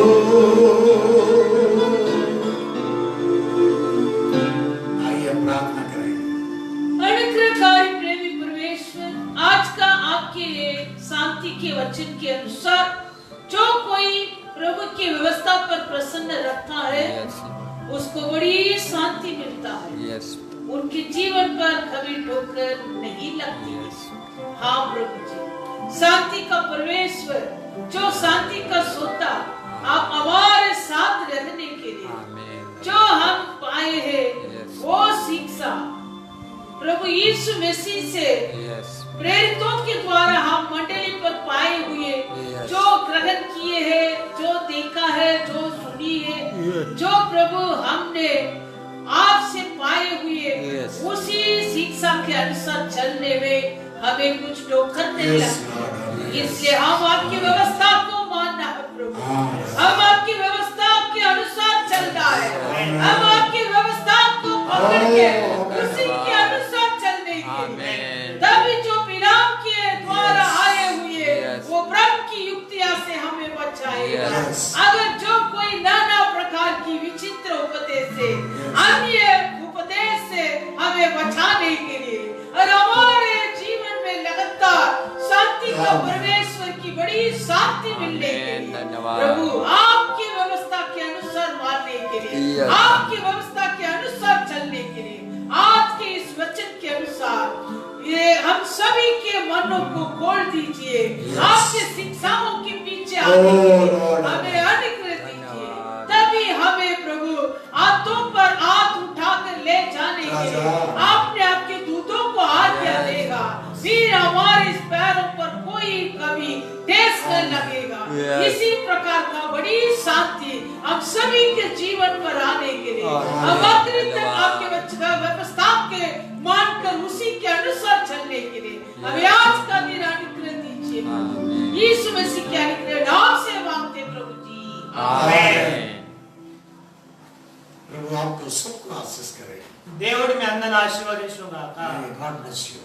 आइए प्रार्थना करें। अनुग्रहकारी प्रेमी परमेश्वर, आज का आपके लिए शांति के वचन के अनुसार जो कोई प्रभु की व्यवस्था पर प्रसन्न रखता है उसको बड़ी शांति मिलता है। उनके जीवन पर कभी ठोकर नहीं लगती। हाँ प्रभु जी, शांति का परमेश्वर, जो शांति का सोता, आप हमारे साथ रहने के लिए जो हम पाए हैं वो शिक्षा प्रभु यीशु मसीह से प्रेरितों के द्वारा हम मंडली पर पाए हुए जो ग्रहण किए हैं, जो देखा है, जो सुनी है, जो प्रभु हमने आपसे पाए हुए उसी शिक्षा के अनुसार चलने में हमें कुछ ठोकर नहीं लगती। इसलिए हम आपकी व्यवस्था को मानना है प्रभु, हम आपकी व्यवस्था के अनुसार चलना है, हम आपकी व्यवस्था को पकड़ के उसी के अनुसार चलने के तभी जो बिलाम के द्वारा आए हुए वो ब्रह्म की युक्तियां से हमें बचाएगा। अगर जो कोई नाना प्रकार की विचित्र उपदेश से, अन्य उपदेश से हमें बचाने के लिए और हमारे जीवन में लगातार शांति का परमेश्वर की बड़ी शांति मिलने के लिए प्रभु आपकी व्यवस्था के अनुसार मानने के लिए, आपकी व्यवस्था के अनुसार चलने के लिए, आज के इस वचन के अनुसार ये हम सभी के मनों को खोल दीजिए। आपके शिक्षाओं के पीछे आने के लिए हमें अनुग्रह दीजिए, तभी हमें प्रभु हाथों पर हाथ उठाकर ले जाने के लिए आपने आपके दूतों को आज्ञा देगा, फिर हमारे इस पैरों पर कोई कभी ठेस न लगेगा। इसी प्रकार का बड़ी शांति हम सभी के जीवन पर आने के लिए हम आखिरी तक आपके व्यवस्था के मानकर उसी के अनुसार चलने के लिए हमें आज का दिन अनुग्रह दीजिए। यीशु मसीह के अनुग्रह नाम से मांगते प्रभु जी, आमीन। प्रभु आपको सबको आशीष करे। దేవుడు మీ అందరిని ఆశీర్వదించును గాక। God bless you.